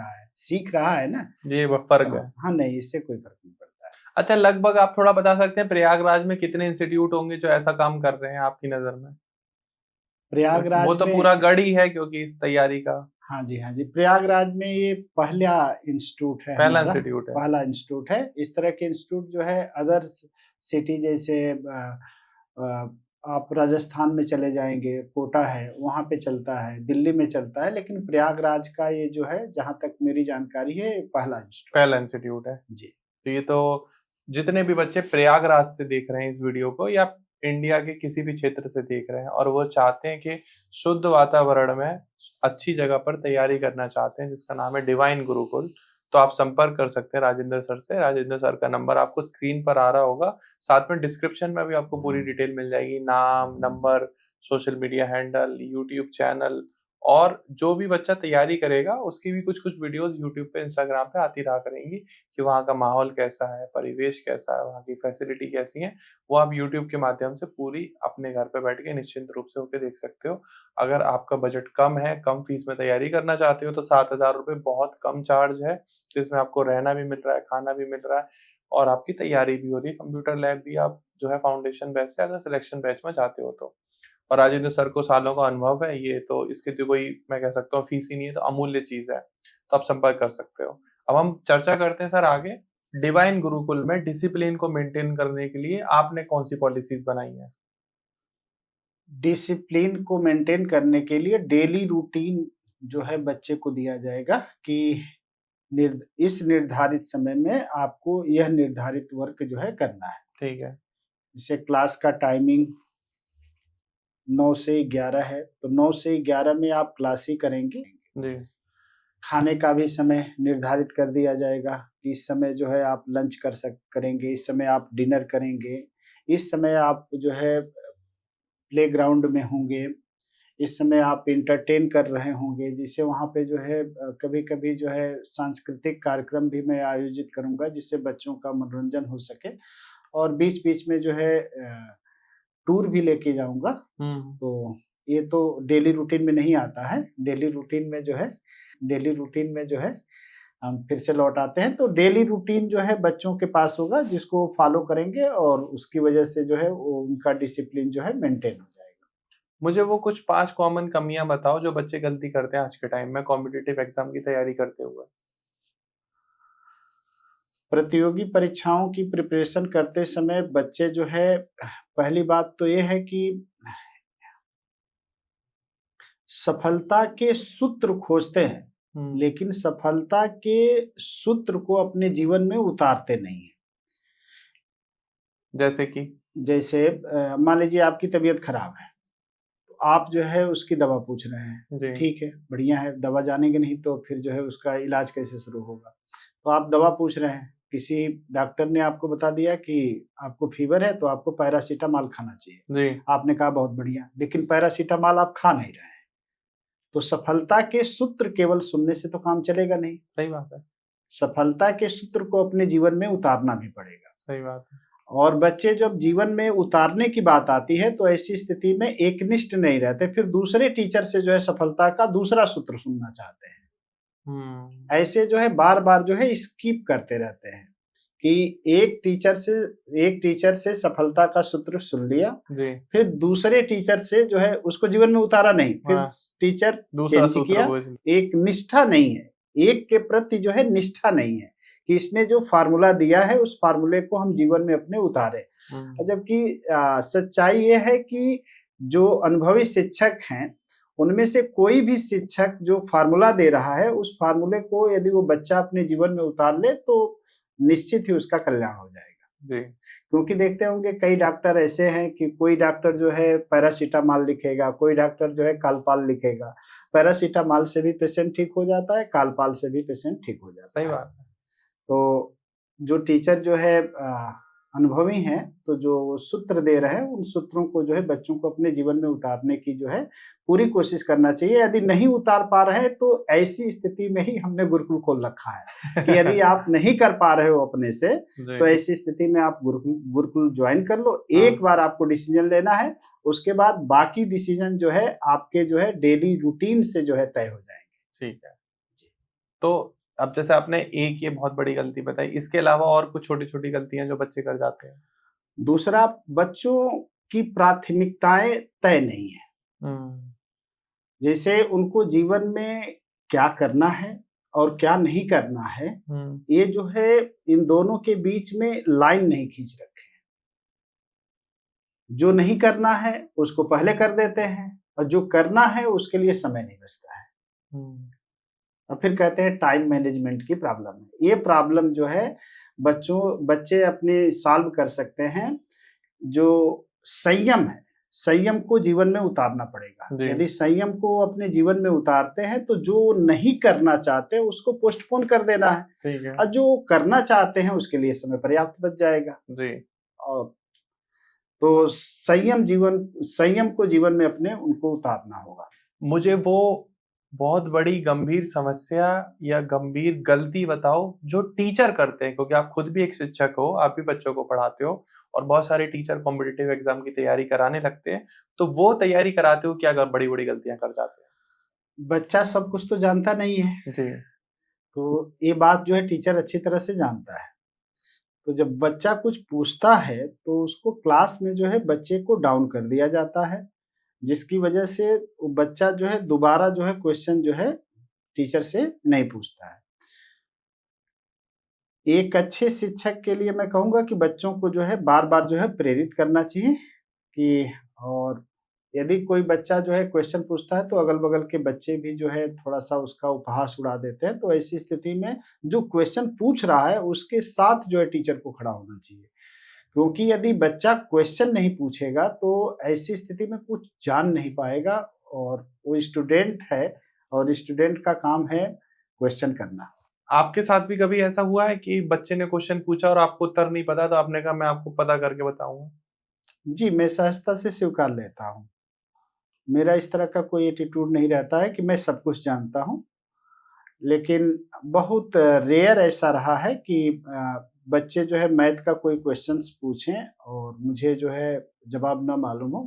B: रहा है ना?
A: ये फ़र्क है।
B: हाँ, नहीं, इससे कोई फ़र्क नहीं पड़ता है।
A: अच्छा, लगभग आप थोड़ा बता सकते हैं प्रयागराज में कितने इंस्टीट्यूट होंगे जो ऐसा काम कर रहे हैं आपकी नज़र में? वो
B: प्रयागराज
A: तो
B: में
A: पूरा गढ़ ही है क्योंकि इस तैयारी का।
B: हाँ जी, हाँ जी। प्रयागराज में ये पहला इंस्टीट्यूट है
A: पहला
B: हमारा,
A: इंस्टीट्यूट है।
B: पहला इंस्टीट्यूट है। इस तरह के इंस्टीट्यूट जो है अदर सिटी जैसे आप राजस्थान में चले जाएँगे, कोटा है, वहाँ पे चलता है, दिल्ली में चलता है, लेकिन प्रयागराज का ये जो है, जहाँ तक मेरी जानकारी है, ये पहला इंस्टीट्यूट
A: पहला इंस्टीट्यूट है।
B: जी।
A: तो ये तो जितने भी बच्चे प्रयागराज से देख रहे हैं इस वीडियो को या इंडिया के किसी भी क्षेत्र से देख रहे हैं और वो चाहते हैं कि शुद्ध वातावरण में अच्छी जगह पर तैयारी करना चाहते हैं जिसका नाम है डिवाइन गुरुकुल, तो आप संपर्क कर सकते हैं राजेंद्र सर से। राजेंद्र सर का नंबर आपको स्क्रीन पर आ रहा होगा, साथ में डिस्क्रिप्शन में भी आपको पूरी डिटेल मिल जाएगी, नाम, number, social media handle, YouTube channel और जो भी बच्चा तैयारी करेगा उसकी भी कुछ-कुछ वीडियोज़ यूट्यूब पे, इंस्टाग्राम पे आती रहा करेंगी कि वहाँ का माहौल कैसा है, परिवेश कैसा है, वहाँ की फैसिलिटी कैसी है, वो आप यूट्यूब के माध्यम से पूरी अपने घर पे बैठ के निश्चिंत रूप से होके देख सकते हो। अगर आपका बजट कम है, कम फीस में तैयारी करना चाहते हो तो ₹7000 बहुत कम चार्ज है, जिसमें आपको रहना भी मिल रहा है, खाना भी मिल रहा है और आपकी तैयारी भी हो रही है। कंप्यूटर लैब भी आप जो है फाउंडेशन बैच से अगर सिलेक्शन बैच में जाते हो तो। और राजेंद्र सर को सालों का अनुभव है, ये तो इसकी तो कोई मैं कह सकता हूँ फीस ही नहीं है, तो अमूल्य चीज़ है, तो आप संपर्क कर सकते हो। अब हम चर्चा करते हैं सर आगे, डिवाइन गुरुकुल में डिसिप्लिन को मेंटेन करने के लिए आपने कौन-सी पॉलिसीज़ बनाई हैं?
B: डिसिप्लिन को मेंटेन करने के लिए डेली रूटीन जो है बच्चे को दिया जाएगा कि इस निर्धारित समय में आपको यह निर्धारित वर्क जो है करना है।
A: ठीक है।
B: जैसे क्लास का टाइमिंग 9 से 11 है, तो 9 से 11 में आप क्लास ही करेंगे।
A: जी।
B: खाने का भी समय निर्धारित कर दिया जाएगा कि इस समय जो है आप लंच करेंगे, इस समय आप डिनर करेंगे, इस समय आप जो है प्लेग्राउंड में होंगे। इस समय आप एंटरटेन कर रहे होंगे, जिससे वहाँ पे जो है कभी-कभी जो है सांस्कृतिक कार्यक्रम भी मैं आयोजित करूँगा, जिससे बच्चों का मनोरंजन हो सके और बीच-बीच में जो है टूर भी लेके जाऊँगा। तो ये तो डेली रूटीन में नहीं आता है। डेली रूटीन में जो है हम फिर से लौट आते हैं, तो डेली रूटीन जो है बच्चों के पास होगा, जिसको फॉलो करेंगे और उसकी वजह से जो है वो उनका डिसिप्लिन जो है मेंटेन हो जाएगा।
A: मुझे वो कुछ 5 कॉमन कमियाँ बताओ जो बच्चे गलती करते हैं आज के टाइम में कॉम्पिटिटिव एग्ज़ाम की तैयारी करते हुए?
B: प्रतियोगी परीक्षाओं की प्रिपरेशन करते समय बच्चे जो है, पहली बात तो ये है कि सफलता के सूत्र खोजते हैं, लेकिन सफलता के सूत्र को अपने जीवन में उतारते नहीं हैं।
A: जैसे कि?
B: जैसे मान लीजिए आपकी तबीयत खराब है, तो आप जो है उसकी दवा पूछ रहे हैं,
A: जी।
B: ठीक है, बढ़िया है, दवा जानेंगे नहीं तो फिर जो है उसका इलाज कैसे शुरू होगा? तो आप दवा पूछ रहे हैं, किसी डॉक्टर ने आपको बता दिया कि आपको फीवर है तो आपको पैरासिटामॉल खाना चाहिए।
A: जी।
B: आपने कहा बहुत बढ़िया, लेकिन पैरासिटामॉल आप खा नहीं रहे हैं। तो सफलता के सूत्र केवल सुनने से तो काम चलेगा नहीं।
A: सही बात है।
B: सफलता के सूत्र को अपने जीवन में उतारना भी पड़ेगा।
A: सही बात है।
B: और बच्चे जब जीवन में उतारने की बात आती है तो ऐसी स्थिति में एकनिष्ठ नहीं रहते, फिर दूसरे टीचर से जो है सफलता का दूसरा सूत्र सुनना चाहते हैं। ऐसे जो है बार-बार जो है स्किप करते रहते हैं कि एक टीचर से सफलता का सूत्र सुन लिया,
A: जी।
B: फिर दूसरे टीचर से जो है उसको जीवन में उतारा नहीं, फिर टीचर
A: दूसरा
B: चेंज
A: सूत्र
B: किया। एक निष्ठा नहीं है, एक के प्रति जो है निष्ठा नहीं है कि इसने जो फार्मूला दिया है उस फार्मूले को हम जीवन में अपने उतारे। जबकि सच्चाई ये है कि जो अनुभवी शिक्षक हैं, उनमें से कोई भी शिक्षक जो फार्मूला दे रहा है, उस फार्मूले को यदि वो बच्चा अपने जीवन में उतार ले तो निश्चित ही उसका कल्याण हो जाएगा।
A: जी।
B: क्योंकि देखते होंगे कई डॉक्टर ऐसे हैं कि कोई डॉक्टर जो है पैरासिटामॉल लिखेगा, कोई डॉक्टर जो है कालपाल लिखेगा। पैरासिटामॉल से भी पेशेंट ठीक हो जाता है, कालपाल से भी पेशेंट ठीक हो जाता है।
A: सही बात है।
B: तो जो टीचर जो है अनुभवी हैं, तो जो सूत्र दे रहे हैं, उन सूत्रों को जो है बच्चों को अपने जीवन में उतारने की जो है पूरी कोशिश करना चाहिए। यदि नहीं उतार पा रहे हैं तो ऐसी स्थिति में ही हमने गुरुकुल खोल रखा है कि यदि आप नहीं कर पा रहे हो अपने से, तो ऐसी स्थिति में आप गुरुकुल ज्वाइन कर लो। एक बार आपको डिसीजन लेना है, उसके बाद बाकी डिसीजन जो है आपके जो है डेली रूटीन से जो है तय हो जाएंगे।
A: ठीक है। तो अब जैसे आपने एक ये बहुत बड़ी गलती बताई, इसके अलावा और कुछ छोटी-छोटी गलतियाँ जो बच्चे कर जाते हैं?
B: दूसरा, बच्चों की प्राथमिकताएं तय नहीं है। जैसे उनको जीवन में क्या करना है और क्या नहीं करना है, ये जो है इन दोनों के बीच में लाइन नहीं खींच रखे हैं। जो नहीं करना है उसको पहले कर देते हैं और जो करना है उसके लिए समय नहीं बचता है। और फिर कहते हैं टाइम मैनेजमेंट की प्रॉब्लम है। ये प्रॉब्लम जो है बच्चे अपने सॉल्व कर सकते हैं। जो संयम है, संयम को जीवन में उतारना पड़ेगा। यदि संयम को अपने जीवन में उतारते हैं तो जो नहीं करना चाहते उसको पोस्टपोन कर देना है।
A: ठीक है।
B: और जो करना चाहते हैं उसके लिए समय पर्याप्त बच जाएगा।
A: जी।
B: और तो संयम को जीवन में अपने उनको उतारना होगा।
A: मुझे वो बहुत बड़ी गंभीर समस्या या गंभीर गलती बताओ जो टीचर करते हैं, क्योंकि आप खुद भी एक शिक्षक हो, आप भी बच्चों को पढ़ाते हो और बहुत सारे टीचर कॉम्पिटिटिव एग्जाम की तैयारी कराने लगते हैं, तो वो तैयारी कराते हो क्या बड़ी-बड़ी गलतियां कर जाते हैं?
B: बच्चा सब कुछ तो जानता नहीं है
A: जी।
B: तो ये बात जो है टीचर अच्छी तरह से जानता है। तो जब बच्चा कुछ पूछता है तो उसको क्लास में जो है बच्चे को डाउन कर दिया जाता है, जिसकी वजह से वो बच्चा जो है दोबारा जो है क्वेश्चन जो है टीचर से नहीं पूछता है। एक अच्छे शिक्षक के लिए मैं कहूँगा कि बच्चों को जो है बार-बार जो है प्रेरित करना चाहिए कि, और यदि कोई बच्चा जो है क्वेश्चन पूछता है तो अगल-बगल के बच्चे भी जो है थोड़ा-सा उसका उपहास उड़ा देते हैं। तो ऐसी स्थिति में जो क्वेश्चन पूछ रहा है उसके साथ जो है टीचर को खड़ा होना चाहिए। क्योंकि यदि बच्चा क्वेश्चन नहीं पूछेगा तो ऐसी स्थिति में कुछ जान नहीं पाएगा, और वो स्टूडेंट है और स्टूडेंट का काम है क्वेश्चन करना।
A: आपके साथ भी कभी ऐसा हुआ है कि बच्चे ने क्वेश्चन पूछा और आपको उत्तर नहीं पता, तो आपने कहा मैं आपको पता करके बताऊंगा?
B: जी, मैं सहजता से स्वीकार लेता हूँ। मेरा इस तरह का कोई एटीट्यूड नहीं रहता है कि मैं सब कुछ जानता हूँ। लेकिन बहुत रेयर ऐसा रहा है कि बच्चे जो है मैथ का कोई क्वेश्चंस पूछें और मुझे जो है जवाब ना मालूम हो,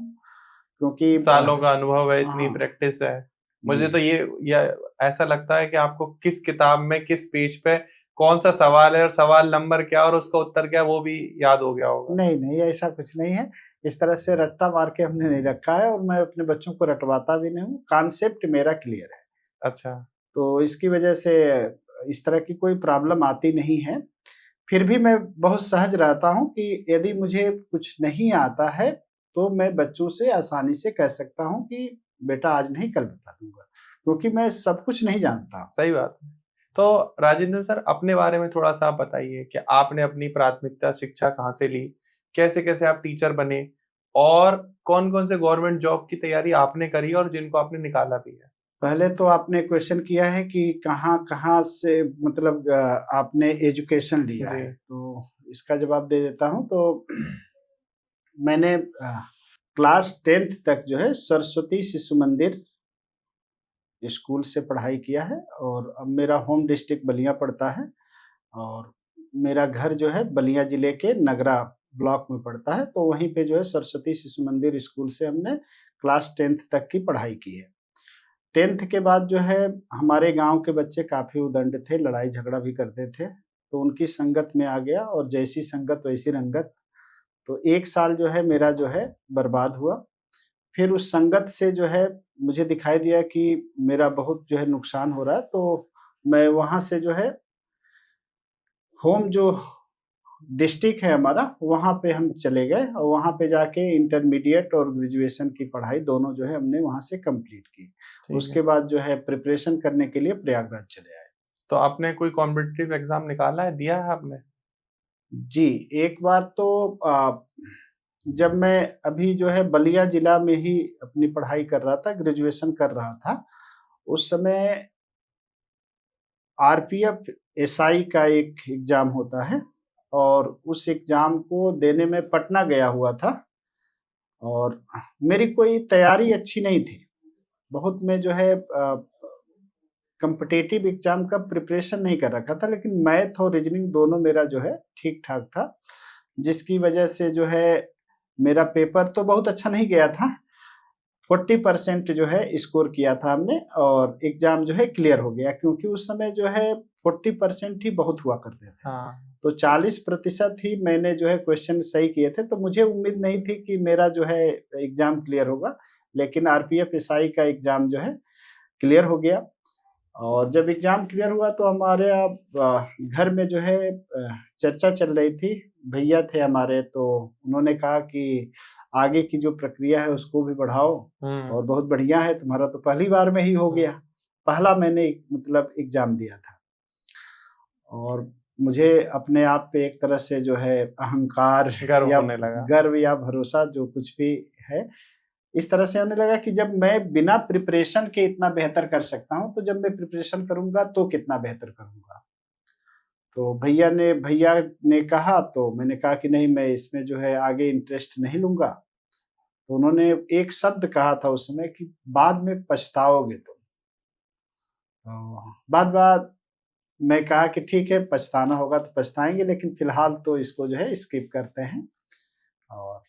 B: क्योंकि
A: सालों का अनुभव है, इतनी
B: हाँ,
A: प्रैक्टिस है।
B: जी।
A: मुझे तो ये ऐसा लगता है कि आपको किस किताब में, किस पेज पे कौन-सा सवाल है और सवाल नंबर क्या और उसका उत्तर क्या है, वो भी याद हो गया होगा।
B: नहीं, नहीं, ऐसा कुछ नहीं है। इस तरह से रट्टा मार के हमने नहीं रखा है और मैं अपने बच्चों को रटवाता भी नहीं हूँ, कॉन्सेप्ट मेरा क्लियर है।
A: अच्छा,
B: तो इसकी वजह से इस तरह की कोई प्रॉब्लम आती नहीं है। फिर भी मैं बहुत सहज रहता हूँ कि यदि मुझे कुछ नहीं आता है, तो मैं बच्चों से आसानी से कह सकता हूँ कि बेटा आज नहीं कल बता दूँगा, क्योंकि मैं सब कुछ नहीं जानता।
A: सही बात है। तो राजेंद्र सर, अपने बारे में थोड़ा-सा आप बताइए कि आपने अपनी प्राथमिकता शिक्षा कहाँ से ली? कैसे-कैसे आप टीचर बने? और कौन-कौन से गवर्नमेंट जॉब की तैयारी आपने करी और जिनको आपने निकाला भी है?
B: पहले तो आपने क्वेश्चन किया है कि कहाँ-कहाँ से मतलब आपने एजुकेशन लिया
A: जी,
B: है, तो इसका जवाब दे देता हूँ। तो मैंने क्लास 10th तक जो है सरस्वती शिशु मंदिर स्कूल से पढ़ाई किया है और अब मेरा होम डिस्ट्रिक्ट बलिया पड़ता है और मेरा घर जो है बलिया जिले के नगरा ब्लॉक में पड़ता है, तो वहीं पे जो है सरस्वती शिशु मंदिर स्कूल से हमने क्लास 10th तक की पढ़ाई की है। 10th के बाद जो है हमारे गाँव के बच्चे काफ़ी उदंड थे, लड़ाई झगड़ा भी करते थे, तो उनकी संगत में आ गया और जैसी संगत वैसी रंगत। तो 1 साल जो है मेरा जो है बर्बाद हुआ। फिर उस संगत से जो है मुझे दिखाई दिया कि मेरा बहुत जो है नुकसान हो रहा है, तो मैं वहाँ से जो है होम जो डिस्ट्रिक्ट है हमारा, वहाँ पे हम चले गए और वहाँ पे जाके इंटरमीडिएट और ग्रेजुएशन की पढ़ाई दोनों जो है हमने वहाँ से कंप्लीट की।
A: ठीक है।
B: उसके बाद जो है प्रिपरेशन करने के लिए प्रयागराज चले आए।
A: तो आपने कोई कॉम्पिटिटिव एग्ज़ाम निकाला है, दिया है आपने?
B: जी, एक बार तो जब मैं अभी जो है बलिया जिला में ही अपनी पढ़ाई कर रहा था, ग्रेजुएशन कर रहा था, उस समय आरपीएफ एसआई का एक एग्ज़ाम होता है और उस एग्ज़ाम को देने मैं पटना गया हुआ था और मेरी कोई तैयारी अच्छी नहीं थी। बहुत मैं जो है कॉम्पिटिटिव एग्ज़ाम का प्रिपरेशन नहीं कर रखा था, लेकिन मैथ और रीज़निंग दोनों मेरा जो है ठीक-ठाक था, जिसकी वजह से जो है मेरा पेपर तो बहुत अच्छा नहीं गया था। 40% जो है स्कोर किया था हमने और एग्ज़ाम जो है क्लियर हो गया, क्योंकि उस समय जो है 40% ही बहुत हुआ करते थे।
A: हाँ,
B: तो 40% ही मैंने जो है क्वेश्चन सही किए थे, तो मुझे उम्मीद नहीं थी कि मेरा जो है एग्ज़ाम क्लियर होगा। लेकिन आरपीएफ एसआई का एग्ज़ाम जो है क्लियर हो गया और जब एग्ज़ाम क्लियर हुआ तो हमारे घर में जो है चर्चा चल रही थी। भैया थे हमारे, तो उन्होंने कहा कि आगे की जो प्रक्रिया है उसको भी बढ़ाओ
A: हुँ,
B: और बहुत बढ़िया है, तुम्हारा तो पहली बार में ही हो
A: हुँ।
B: गया। पहला मैंने मतलब एग्ज़ाम दिया था और मुझे अपने आप पे एक तरह से जो है अहंकार
A: गर्व
B: या
A: होने लगा।
B: गर्व या भरोसा जो कुछ भी है, इस तरह से होने लगा कि जब मैं बिना प्रिपरेशन के इतना बेहतर कर सकता हूँ, तो जब मैं प्रिपरेशन करूँगा तो कितना बेहतर करूँगा। तो भैया ने कहा, तो मैंने कहा कि नहीं, मैं इसमें जो है आगे इंटरेस्ट नहीं लूँगा। तो उन्होंने एक शब्द कहा था उस समय कि बाद में पछताओगे तुम। बात-बात मैं कहा कि ठीक है, पछताना होगा तो पछताएँगे, लेकिन फ़िलहाल तो इसको जो है स्किप करते हैं और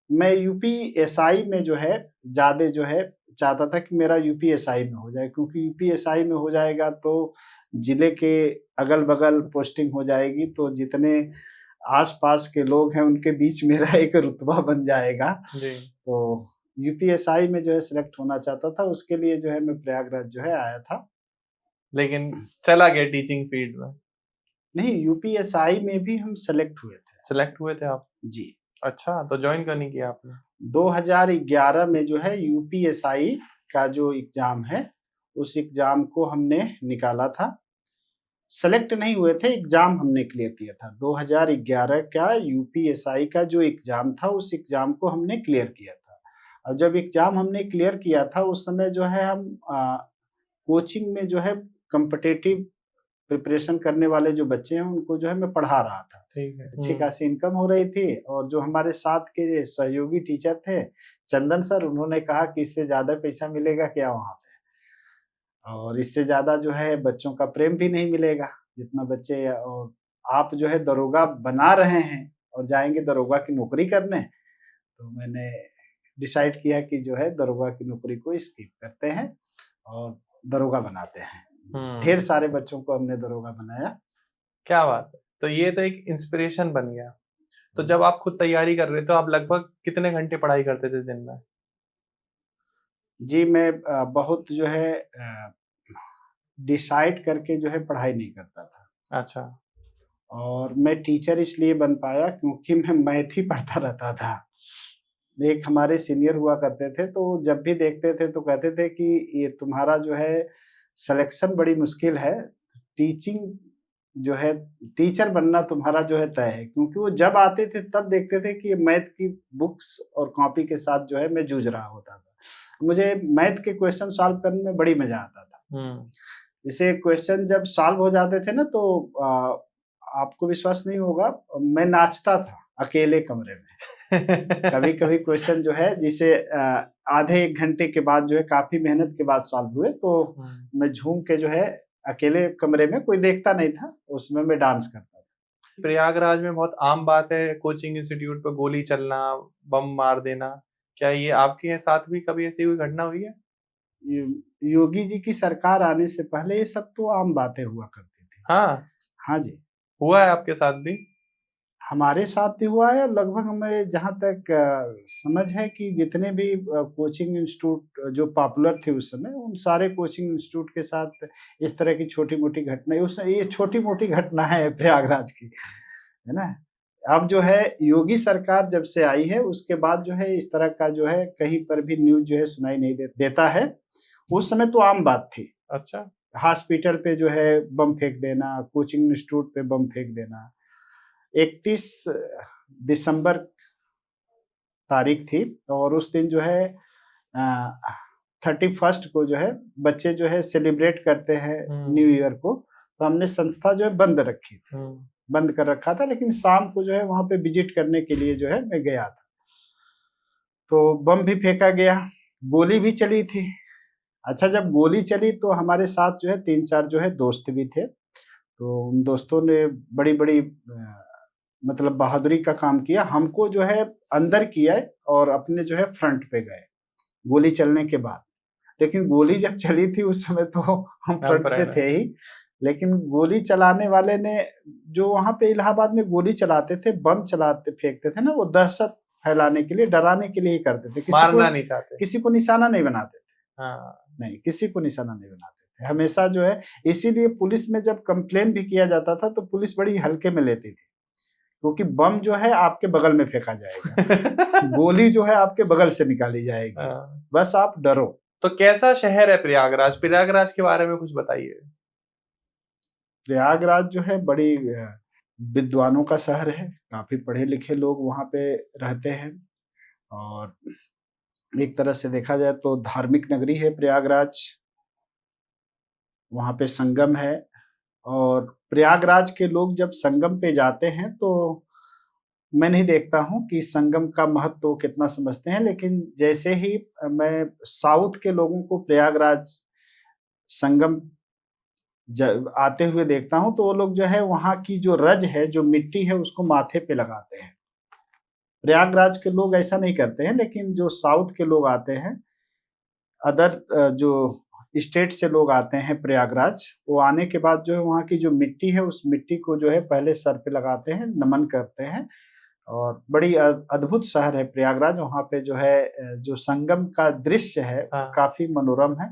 B: मैं यूपीएसआई में जो है ज़्यादा जो है चाहता था कि मेरा यूपीएसआई में हो जाए, क्योंकि यूपीएसआई में हो जाएगा तो ज़िले के अगल-बगल पोस्टिंग हो जाएगी, तो जितने आस-पास के लोग हैं उनके बीच मेरा एक रुतबा बन जाएगा।
A: जी,
B: तो यूपीएसआई में जो है सेलेक्ट होना चाहता था, उसके लिए जो है मैं प्रयागराज जो है आया था।
A: लेकिन चला गया टीचिंग फ़ील्ड में।
B: नहीं, यूपीएसआई में भी हम सेलेक्ट हुए थे।
A: सेलेक्ट हुए थे आप?
B: जी।
A: अच्छा, तो जॉइन क्यों नहीं किया आपने?
B: 2011 में जो है यूपीएसआई का जो एग्ज़ाम है, उस एग्ज़ाम को हमने निकाला था। सेलेक्ट नहीं हुए थे, एग्ज़ाम हमने क्लियर किया था। 2011 का यूपीएसआई का जो एग्ज़ाम था, उस एग्ज़ाम को हमने क्लियर किया था। और जब एग्ज़ाम हमने क्लियर किया था, उस समय जो है हम कोचिंग में जो है कॉम्पिटिटिव प्रिपरेशन करने वाले जो बच्चे हैं उनको जो है मैं पढ़ा रहा था।
A: ठीक है।
B: अच्छी खासी इनकम हो रही थी और जो हमारे साथ के सहयोगी टीचर थे चंदन सर, उन्होंने कहा कि इससे ज्यादा पैसा मिलेगा क्या वहाँ पे, और इससे ज्यादा जो है बच्चों का प्रेम भी नहीं मिलेगा जितना बच्चे, और आप जो है दरोगा बना रहे हैं और जाएंगे दरोगा की नौकरी करने। तो मैंने डिसाइड किया कि जो है दरोगा की नौकरी को स्किप करते हैं और दरोगा बनाते हैं। ढेर सारे बच्चों को हमने दरोगा बनाया।
A: क्या बात है। तो ये तो एक इंस्पिरेशन बन गया। तो जब आप खुद तैयारी कर रहे थे, तो आप लगभग कितने घंटे पढ़ाई करते थे दिन में?
B: जी, मैं बहुत जो है डिसाइड करके जो है पढ़ाई नहीं करता था।
A: अच्छा।
B: और मैं टीचर इसलिए बन पाया क्योंकि मैं मैथ ही पढ़ता रहता था। एक हमारे सीनियर हुआ करते थे, तो जब भी देखते थे तो कहते थे कि ये तुम्हारा जो है सिलेक्शन बड़ी मुश्किल है, टीचिंग जो है टीचर बनना तुम्हारा जो है तय है। क्योंकि वो जब आते थे तब देखते थे कि मैथ की बुक्स और कॉपी के साथ जो है मैं जूझ रहा होता था। मुझे मैथ के क्वेश्चन सॉल्व करने में बड़ी मजा आता था। जैसे क्वेश्चन जब सॉल्व हो जाते थे ना, तो आपको विश्वास नहीं होगा, मैं नाचता था अकेले कमरे में। कभी कभी क्वेश्चन जो है जिसे आधे एक घंटे के बाद जो है काफी मेहनत के बाद सॉल्व हुए, तो मैं झूम के जो है अकेले कमरे में, कोई देखता नहीं था, उसमें मैं डांस करता था।
A: प्रयागराज में बहुत आम बात है कोचिंग इंस्टीट्यूट पर गोली चलना, बम मार देना। क्या ये आपके साथ भी कभी ऐसी कोई घटना हुई है?
B: योगी जी की सरकार आने से पहले ये सब तो आम बातें हुआ करती थी।
A: हाँ।
B: हाँ जी,
A: हुआ है आपके साथ भी?
B: हमारे साथ भी हुआ है। लगभग हमें जहाँ तक समझ है कि जितने भी कोचिंग इंस्टीट्यूट जो पॉपुलर थे उस समय, उन सारे कोचिंग इंस्टीट्यूट के साथ इस तरह की छोटी-मोटी घटनाएँ, उस ये छोटी-मोटी घटना है प्रयागराज की, है ना? अब जो है योगी सरकार जब से आई है उसके बाद जो है इस तरह का जो है कहीं पर भी न्यूज़ जो है सुनाई नहीं देता है। उस समय तो आम बात थी।
A: अच्छा।
B: हॉस्पिटल पे जो है बम फेंक देना, कोचिंग इंस्टीट्यूट पे बम फेंक देना। 31 दिसंबर तारीख थी और उस दिन जो है 31st को जो है बच्चे जो है सेलिब्रेट करते हैं न्यू ईयर को, तो हमने संस्था जो है बंद रखी थी, बंद कर रखा था, लेकिन शाम को जो है वहाँ पे विजिट करने के लिए जो है मैं गया था। तो बम भी फेंका गया, गोली भी चली थी। अच्छा, जब गोली चली तो हमारे साथ जो है 3-4 जो है दोस्त भी थे। तो उन दोस्तों ने बड़ी-बड़ी मतलब बहादुरी का काम किया। हमको जो है अंदर किया और अपने जो है फ्रंट पे गए, गोली चलने के बाद। लेकिन गोली जब चली थी उस समय तो हम फ्रंट पे थे ही, लेकिन गोली चलाने वाले ने, जो वहाँ पे इलाहाबाद में गोली चलाते थे, बम चलाते फेंकते थे ना, वो दहशत फैलाने के लिए, डराने के लिए ही करते थे।
A: मारना नहीं चाहते।
B: किसी को निशाना नहीं बनाते थे।
A: हाँ।
B: नहीं, किसी को निशाना नहीं बनाते थे। हमेशा जो है, इसीलिए पुलिस में जब कंप्लेन भी किया जाता था तो पुलिस बड़ी हल्के में लेती थी। क्योंकि बम जो है आपके बगल में फेंका जाएगा, गोली जो है आपके बगल से निकाली जाएगी, बस आप डरो।
A: तो कैसा शहर है प्रयागराज? प्रयागराज के बारे में कुछ बताइए।
B: प्रयागराज जो है बड़ी विद्वानों का शहर है, काफी पढ़े लिखे लोग वहाँ पे रहते हैं और एक तरह से देखा जाए तो धार्मिक नगरी है प्रयागराज। वहाँ पे संगम है और प्रयागराज के लोग जब संगम पे जाते हैं तो मैं नहीं देखता हूँ कि संगम का महत्व कितना समझते हैं, लेकिन जैसे ही मैं साउथ के लोगों को प्रयागराज संगम आते हुए देखता हूँ तो वो लोग जो है वहाँ की जो रज है, जो मिट्टी है, उसको माथे पे लगाते हैं। प्रयागराज के लोग ऐसा नहीं करते हैं, लेकिन जो साउथ के लोग आते हैं, अदर जो स्टेट से लोग आते हैं प्रयागराज, वो आने के बाद जो है वहाँ की जो मिट्टी है उस मिट्टी को जो है पहले सर पे लगाते हैं, नमन करते हैं और बड़ी अद्भुत शहर है प्रयागराज। वहाँ पे जो है जो संगम का दृश्य है काफी मनोरम है।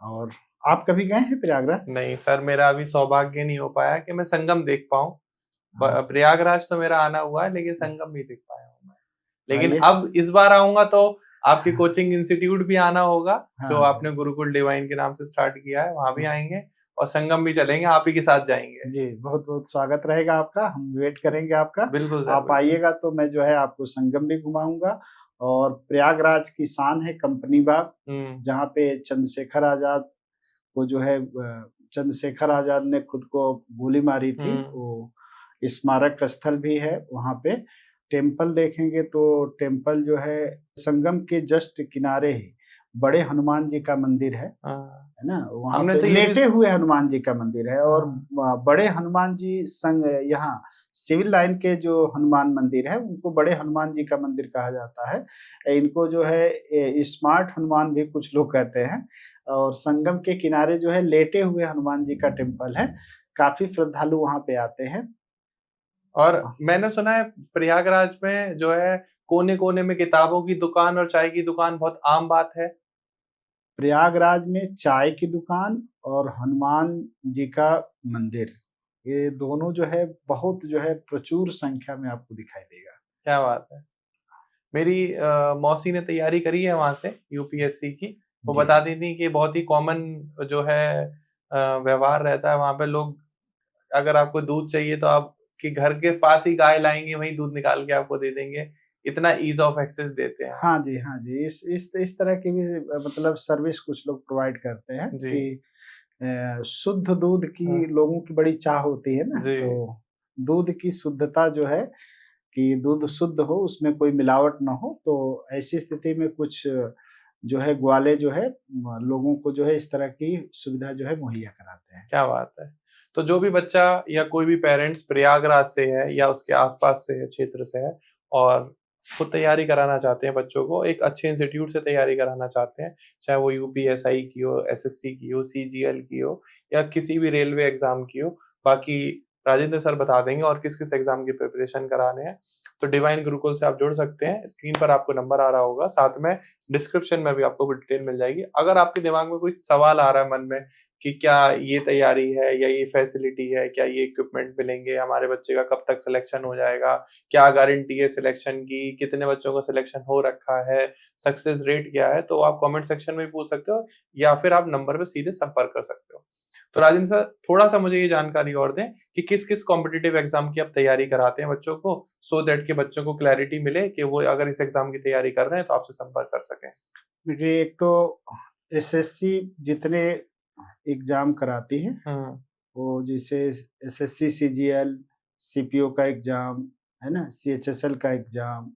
B: और आप कभी गए हैं प्रयागराज?
A: नहीं सर, मेरा अभी सौभाग्य नहीं हो पाया कि मैं संगम देख पाऊं। प्रयागराज तो मेरा आना हुआ है, लेकिन संगम नहीं देख पाया हूं मैं। लेकिन अब इस बार आऊंगा तो आपके कोचिंग इंस्टीट्यूट भी आना होगा, जो आपने गुरुकुल डिवाइन के नाम से स्टार्ट किया है, वहां भी आएंगे और संगम भी चलेंगे, आप ही के साथ जाएंगे।
B: जी, बहुत बहुत स्वागत रहेगा आपका, हम वेट करेंगे आपका।
A: बिल्कुल सर,
B: आप आइएगा तो मैं जो है आपको संगम भी घुमाऊंगा। और प्रयागराज की शान है कंपनी बाग, जहाँ पे चंद्रशेखर आजाद को जो है चंद्रशेखर आजाद ने खुद को गोली मारी थी, वो स्मारक स्थल भी है वहाँ पे। टेम्पल देखेंगे तो टेम्पल जो है संगम के जस्ट किनारे ही बड़े हनुमान जी का मंदिर है ना, वहाँ
A: हमने
B: पे
A: तो ये
B: लेटे
A: भी
B: हुए हनुमान जी का मंदिर है। और बड़े हनुमान जी संग यहाँ सिविल लाइन के जो हनुमान मंदिर है उनको बड़े हनुमान जी का मंदिर कहा जाता है। इनको जो है स्मार्ट हनुमान भी कुछ लोग कहते हैं। और संगम के किनारे जो है लेटे हुए हनुमान जी का टेम्पल है, काफी श्रद्धालु वहाँ पे आते हैं।
A: और मैंने सुना है प्रयागराज में जो है कोने कोने में किताबों की दुकान और चाय की दुकान बहुत आम बात है।
B: प्रयागराज में चाय की दुकान और हनुमान जी का मंदिर, ये दोनों जो है बहुत जो है प्रचुर संख्या में आपको दिखाई देगा।
A: क्या बात है। मेरी मौसी ने तैयारी करी है वहां से यूपीएससी की, वो बताती थी कि बहुत ही कॉमन जो है व्यवहार रहता है वहां पे। लोग अगर आपको दूध चाहिए तो आपके घर के पास ही गाय लाएंगे, वहीं दूध निकाल के आपको दे देंगे, इतना ईज ऑफ एक्सेस देते हैं।
B: हाँ जी, हाँ जी, इस तरह की भी मतलब सर्विस कुछ लोग प्रोवाइड करते हैं कि शुद्ध दूध की लोगों की बड़ी चाह होती है ना, तो दूध की शुद्धता जो है कि दूध शुद्ध हो, उसमें कोई मिलावट ना हो, तो ऐसी स्थिति में कुछ जो है ग्वाले जो है लोगों को जो है इस तरह की सुविधा जो है मुहैया कराते हैं।
A: क्या बात है। तो जो भी बच्चा या कोई भी पेरेंट्स प्रयागराज से है या उसके आसपास से है, क्षेत्र से है, और खुद तैयारी कराना चाहते हैं बच्चों को, एक अच्छे इंस्टीट्यूट से तैयारी कराना चाहते हैं, चाहे वो यूपीएसआई की हो, एसएससी की हो, सीजीएल की हो या किसी भी रेलवे एग्जाम की हो, बाकी राजेंद्र सर बता देंगे और किस किस एग्जाम की प्रिपरेशन कराने हैं। तो डिवाइन गुरुकुल से आप जुड़ सकते हैं। स्क्रीन पर आपको नंबर आ रहा होगा, साथ में डिस्क्रिप्शन में भी आपको डिटेल मिल जाएगी। अगर आपके दिमाग में कोई सवाल आ रहा है मन में कि क्या ये तैयारी है या ये फैसिलिटी है, क्या ये इक्विपमेंट मिलेंगे, हमारे बच्चे का कब तक सिलेक्शन हो जाएगा, क्या गारंटी है सिलेक्शन की, कितने बच्चों का सिलेक्शन हो रखा है, सक्सेस रेट क्या है, तो आप कमेंट सेक्शन में भी पूछ सकते हो या फिर आप नंबर पे सीधे संपर्क कर सकते हो। तो राजेंद्र सर, थोड़ा सा मुझे ये जानकारी और दें कि किस किस कॉम्पिटिटिव एग्जाम की आप तैयारी कराते हैं बच्चों को, सो दैट कि बच्चों को क्लैरिटी मिले कि वो अगर इस एग्जाम की तैयारी कर रहे हैं तो आपसे संपर्क कर सकें।
B: देखिए, एक तो एसएससी जितने एग्जाम कराती है, वो जैसे एसएससी सीजीएल, सीपीओ का एग्जाम है ना, सीएचएसएल का एग्जाम,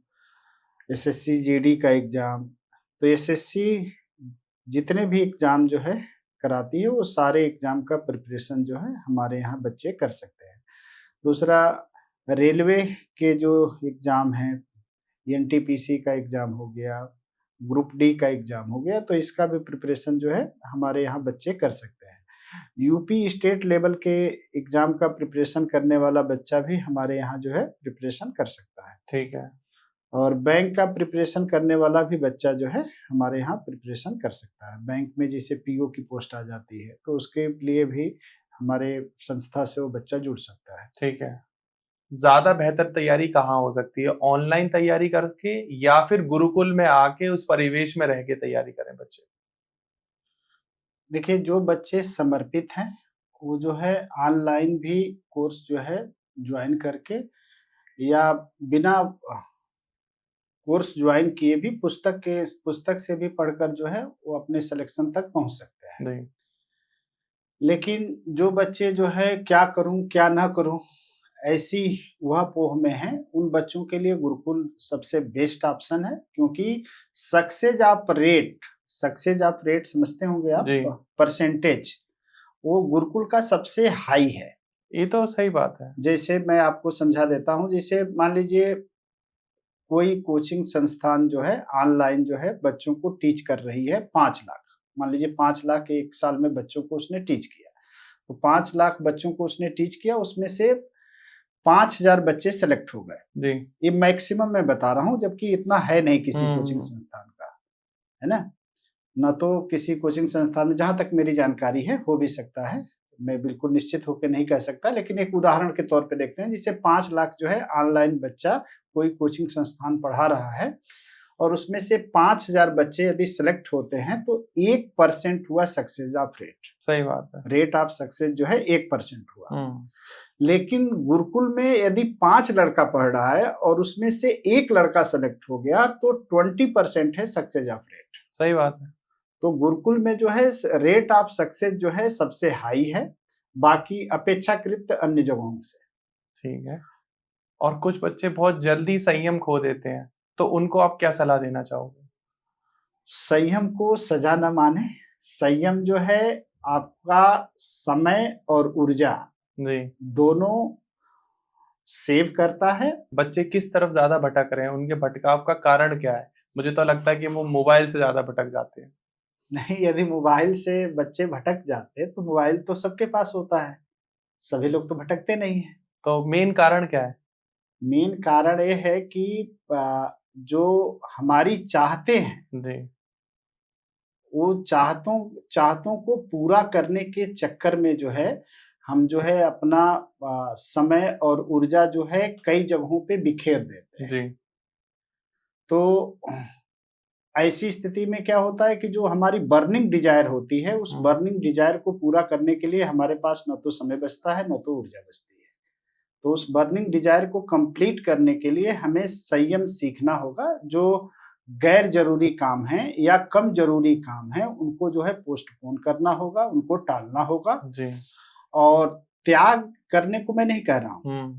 B: एसएससी जीडी का एग्जाम, तो एसएससी जितने भी एग्जाम जो है कराती है वो सारे एग्जाम का प्रिपरेशन जो है हमारे यहाँ बच्चे कर सकते हैं। दूसरा, रेलवे के जो एग्जाम हैं, एनटीपीसी का एग्जाम हो गया, ग्रुप डी का एग्जाम हो गया, तो इसका भी प्रिपरेशन जो है हमारे यहाँ बच्चे कर सकते हैं। यूपी स्टेट लेवल के एग्जाम का प्रिपरेशन करने वाला बच्चा भी हमारे यहाँ जो है प्रिपरेशन कर सकता है।
A: ठीक है।
B: और बैंक का प्रिपरेशन करने वाला भी बच्चा जो है हमारे यहाँ प्रिपरेशन कर सकता है। बैंक में जैसे पीओ की पोस्ट आ जाती है तो उसके लिए भी हमारे संस्था से वो बच्चा जुड़ सकता है।
A: ठीक है। ज्यादा बेहतर तैयारी कहाँ हो सकती है, ऑनलाइन तैयारी करके या फिर गुरुकुल में आके उस परिवेश में रह के तैयारी करें बच्चे?
B: देखिए, जो बच्चे समर्पित हैं वो जो है ऑनलाइन भी कोर्स जो है ज्वाइन करके या बिना कोर्स ज्वाइन किए भी पुस्तक से भी पढ़कर जो है वो अपने सिलेक्शन तक पहुंच सकते हैं।
A: नहीं।
B: लेकिन जो बच्चे जो है क्या करूं क्या ना करूं ऐसी वह पोह में हैं, उन बच्चों के लिए गुरुकुल सबसे बेस्ट ऑप्शन है, क्योंकि सक्सेज ऑफ रेट समझते होंगे आप, परसेंटेज, वो गुरुकुल का सबसे हाई है।
A: ये तो सही बात है।
B: जैसे मैं आपको समझा देता हूँ, जैसे मान लीजिए कोई कोचिंग संस्थान जो है ऑनलाइन जो है बच्चों को टीच कर रही है 5 लाख, मान लीजिए 5 लाख एक साल में बच्चों को उसने टीच किया, तो 5 लाख बच्चों को उसने टीच किया, उसमें से 5000 बच्चे सेलेक्ट हो गए। ये मैक्सिमम मैं बता रहा हूँ, जबकि इतना है नहीं किसी कोचिंग संस्थान का, है ना। न तो किसी कोचिंग संस्थान में, जहां तक मेरी जानकारी है, हो भी सकता है, मैं बिल्कुल निश्चित होकर नहीं कह सकता, लेकिन एक उदाहरण के तौर पे देखते हैं। जिसे 5 लाख जो है ऑनलाइन बच्चा कोई कोचिंग संस्थान पढ़ा रहा है और उसमें से 5000 बच्चे यदि सिलेक्ट होते हैं तो 1% हुआ सक्सेस ऑफ रेट।
A: सही बात है।
B: रेट ऑफ सक्सेस जो है 1% हुआ। लेकिन गुरुकुल में यदि 5 लड़का पढ़ रहा है और उसमें से 1 लड़का सेलेक्ट हो गया तो 20% है सक्सेस ऑफ रेट।
A: सही बात है।
B: तो गुरुकुल में जो है रेट ऑफ सक्सेस जो है सबसे हाई है, बाकी अपेक्षाकृत अन्य जगहों से।
A: ठीक है। और कुछ बच्चे बहुत जल्दी संयम खो देते हैं, तो उनको आप क्या सलाह देना चाहोगे?
B: संयम को सजा न माने। संयम जो है आपका समय और ऊर्जा
A: जी।
B: दोनों सेव करता है।
A: बच्चे किस तरफ ज्यादा भटक रहे हैं, उनके भटकाव का कारण क्या है? मुझे तो लगता है कि वो मोबाइल से ज्यादा भटक जाते हैं।
B: नहीं, यदि मोबाइल से बच्चे भटक जाते तो मोबाइल तो सबके पास होता है, सभी लोग तो भटकते नहीं है।
A: तो मेन कारण क्या है?
B: मेन कारण ये है कि जो हमारी चाहते हैं,
A: जी।
B: वो चाहतों को पूरा करने के चक्कर में जो है हम जो है अपना समय और ऊर्जा जो है कई जगहों पे बिखेर देते हैं।
A: जी।
B: तो ऐसी स्थिति में क्या होता है कि जो हमारी बर्निंग डिजायर होती है, उस बर्निंग डिजायर को पूरा करने के लिए हमारे पास न तो समय बचता है, न तो ऊर्जा बचती है। तो उस बर्निंग डिजायर को कंप्लीट करने के लिए हमें संयम सीखना होगा। जो गैर जरूरी काम है या कम जरूरी काम है, उनको जो है पोस्टपोन करना होगा, उनको टालना होगा।
A: जी।
B: और त्याग करने को मैं नहीं कह रहा हूँ,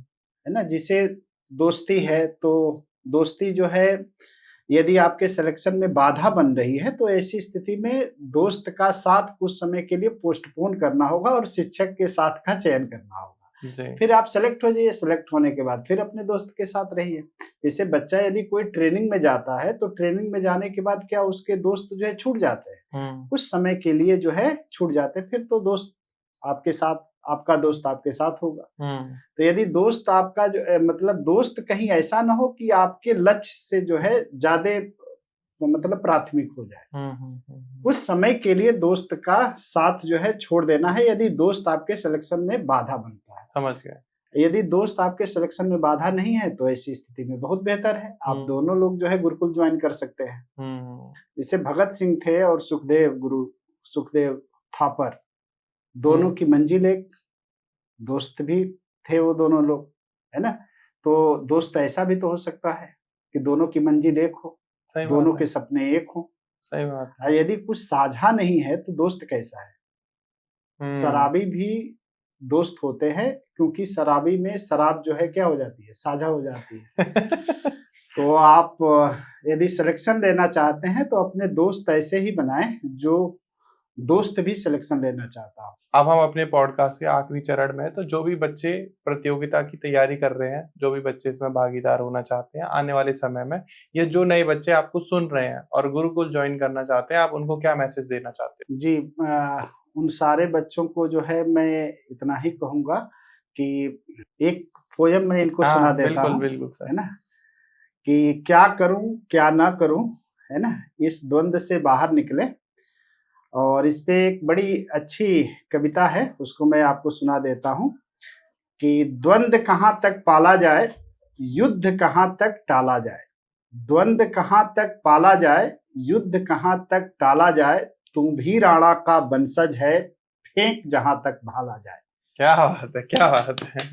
B: है ना। जिसे दोस्ती है, तो दोस्ती जो है यदि आपके सिलेक्शन में बाधा बन रही है, तो ऐसी स्थिति में दोस्त का साथ कुछ समय के लिए पोस्टपोन करना होगा और शिक्षक के साथ का चयन करना होगा। फिर आप सेलेक्ट हो जाइए, सेलेक्ट होने के बाद फिर अपने दोस्त के साथ रहिए। जैसे बच्चा यदि कोई ट्रेनिंग में जाता है, तो ट्रेनिंग में जाने के बाद क्या उसके दोस्त जो है छूट जाते हैं, कुछ समय के लिए जो है छूट जाते हैं, फिर तो दोस्त आपके साथ, आपका दोस्त आपके साथ होगा। तो यदि दोस्त आपका जो मतलब दोस्त कहीं ऐसा ना हो कि आपके लक्ष्य से जो है ज्यादा मतलब प्राथमिक हो जाए, कुछ समय के लिए दोस्त का साथ जो है छोड़ देना है, यदि दोस्त आपके सिलेक्शन में बाधा बनता है।
A: समझ गए।
B: यदि दोस्त आपके सिलेक्शन में बाधा नहीं है, तो ऐसी स्थिति में बहुत बेहतर है, आप दोनों लोग जो है गुरुकुल ज्वाइन कर सकते हैं। जैसे भगत सिंह थे और सुखदेव थापर, दोनों की मंजिल एक, दोस्त भी थे वो दोनों लोग, है ना। तो दोस्त ऐसा भी तो हो सकता है कि दोनों की मंजिल एक हो, दोनों के सपने एक हो।
A: सही बात है।
B: यदि कुछ साझा नहीं है तो दोस्त कैसा है? शराबी भी दोस्त होते हैं, क्योंकि शराबी में शराब जो है क्या हो जाती है, साझा हो जाती है। तो आप यदि सिलेक्शन लेना चाहते हैं, तो अपने दोस्त ऐसे ही बनाएं जो दोस्त भी सिलेक्शन लेना चाहता हो।
A: अब हम अपने पॉडकास्ट के आखिरी चरण में, तो जो भी बच्चे प्रतियोगिता की तैयारी कर रहे हैं, जो भी बच्चे इसमें भागीदार होना चाहते हैं आने वाले समय में, या जो नए बच्चे आपको सुन रहे हैं और गुरुकुल ज्वाइन करना चाहते हैं, आप उनको क्या मैसेज देना चाहते हैं?
B: जी, उन सारे बच्चों को जो है मैं इतना ही कहूंगा कि एक पोयम मैं इनको सुना देता हूँ,
A: बिल्कुल
B: है ना, कि क्या करूं क्या ना करूं, है ना, इस द्वंद से बाहर निकले। और इस पे एक बड़ी अच्छी कविता है, उसको मैं आपको सुना देता हूँ कि द्वंद कहाँ तक पाला जाए, युद्ध कहाँ तक टाला जाए। द्वंद कहाँ तक पाला जाए, युद्ध कहाँ तक टाला जाए। तू भी राणा का वंशज है, फेंक जहां तक भाला जाए।
A: क्या बात है, क्या बात है।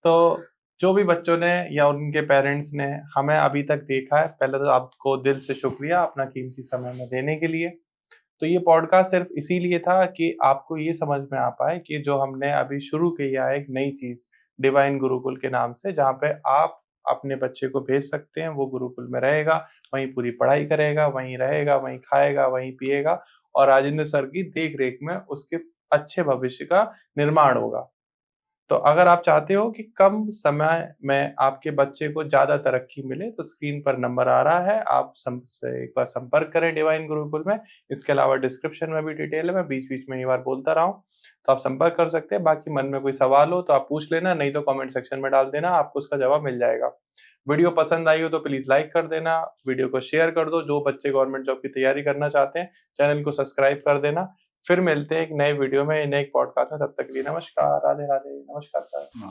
A: तो जो भी बच्चों ने या उनके पेरेंट्स ने हमें अभी तक देखा है, पहले तो आपको दिल से शुक्रिया अपना कीमती समय में देने के लिए। तो ये पॉडकास्ट सिर्फ इसीलिए था कि आपको ये समझ में आ पाए कि जो हमने अभी शुरू किया है एक नई चीज डिवाइन गुरुकुल के नाम से, जहाँ पे आप अपने बच्चे को भेज सकते हैं, वो गुरुकुल में रहेगा, वहीं पूरी पढ़ाई करेगा, वहीं रहेगा, वहीं खाएगा, वहीं पिएगा, और राजेंद्र सर की देख रेख में उसके अच्छे भविष्य का निर्माण होगा। तो अगर आप चाहते हो कि कम समय में आपके बच्चे को ज़्यादा तरक्की मिले, तो स्क्रीन पर नंबर आ रहा है, आप से एक बार संपर्क करें डिवाइन गुरुकुल में। इसके अलावा डिस्क्रिप्शन में भी डिटेल है, मैं बीच-बीच में ये बार बोलता रहा हूँ, तो आप संपर्क कर सकते हैं। बाकी मन में कोई सवाल हो तो आप पूछ लेना, नहीं तो कमेंट सेक्शन में डाल देना, आपको उसका जवाब मिल जाएगा। वीडियो पसंद आई हो तो प्लीज़ लाइक कर देना, वीडियो को शेयर कर दो, जो बच्चे गवर्नमेंट जॉब की तैयारी करना चाहते हैं, चैनल को सब्सक्राइब कर देना। फिर मिलते हैं एक नए वीडियो में, नए पॉडकास्ट में, तब तक के लिए नमस्कार, राधे-राधे, नमस्कार सर।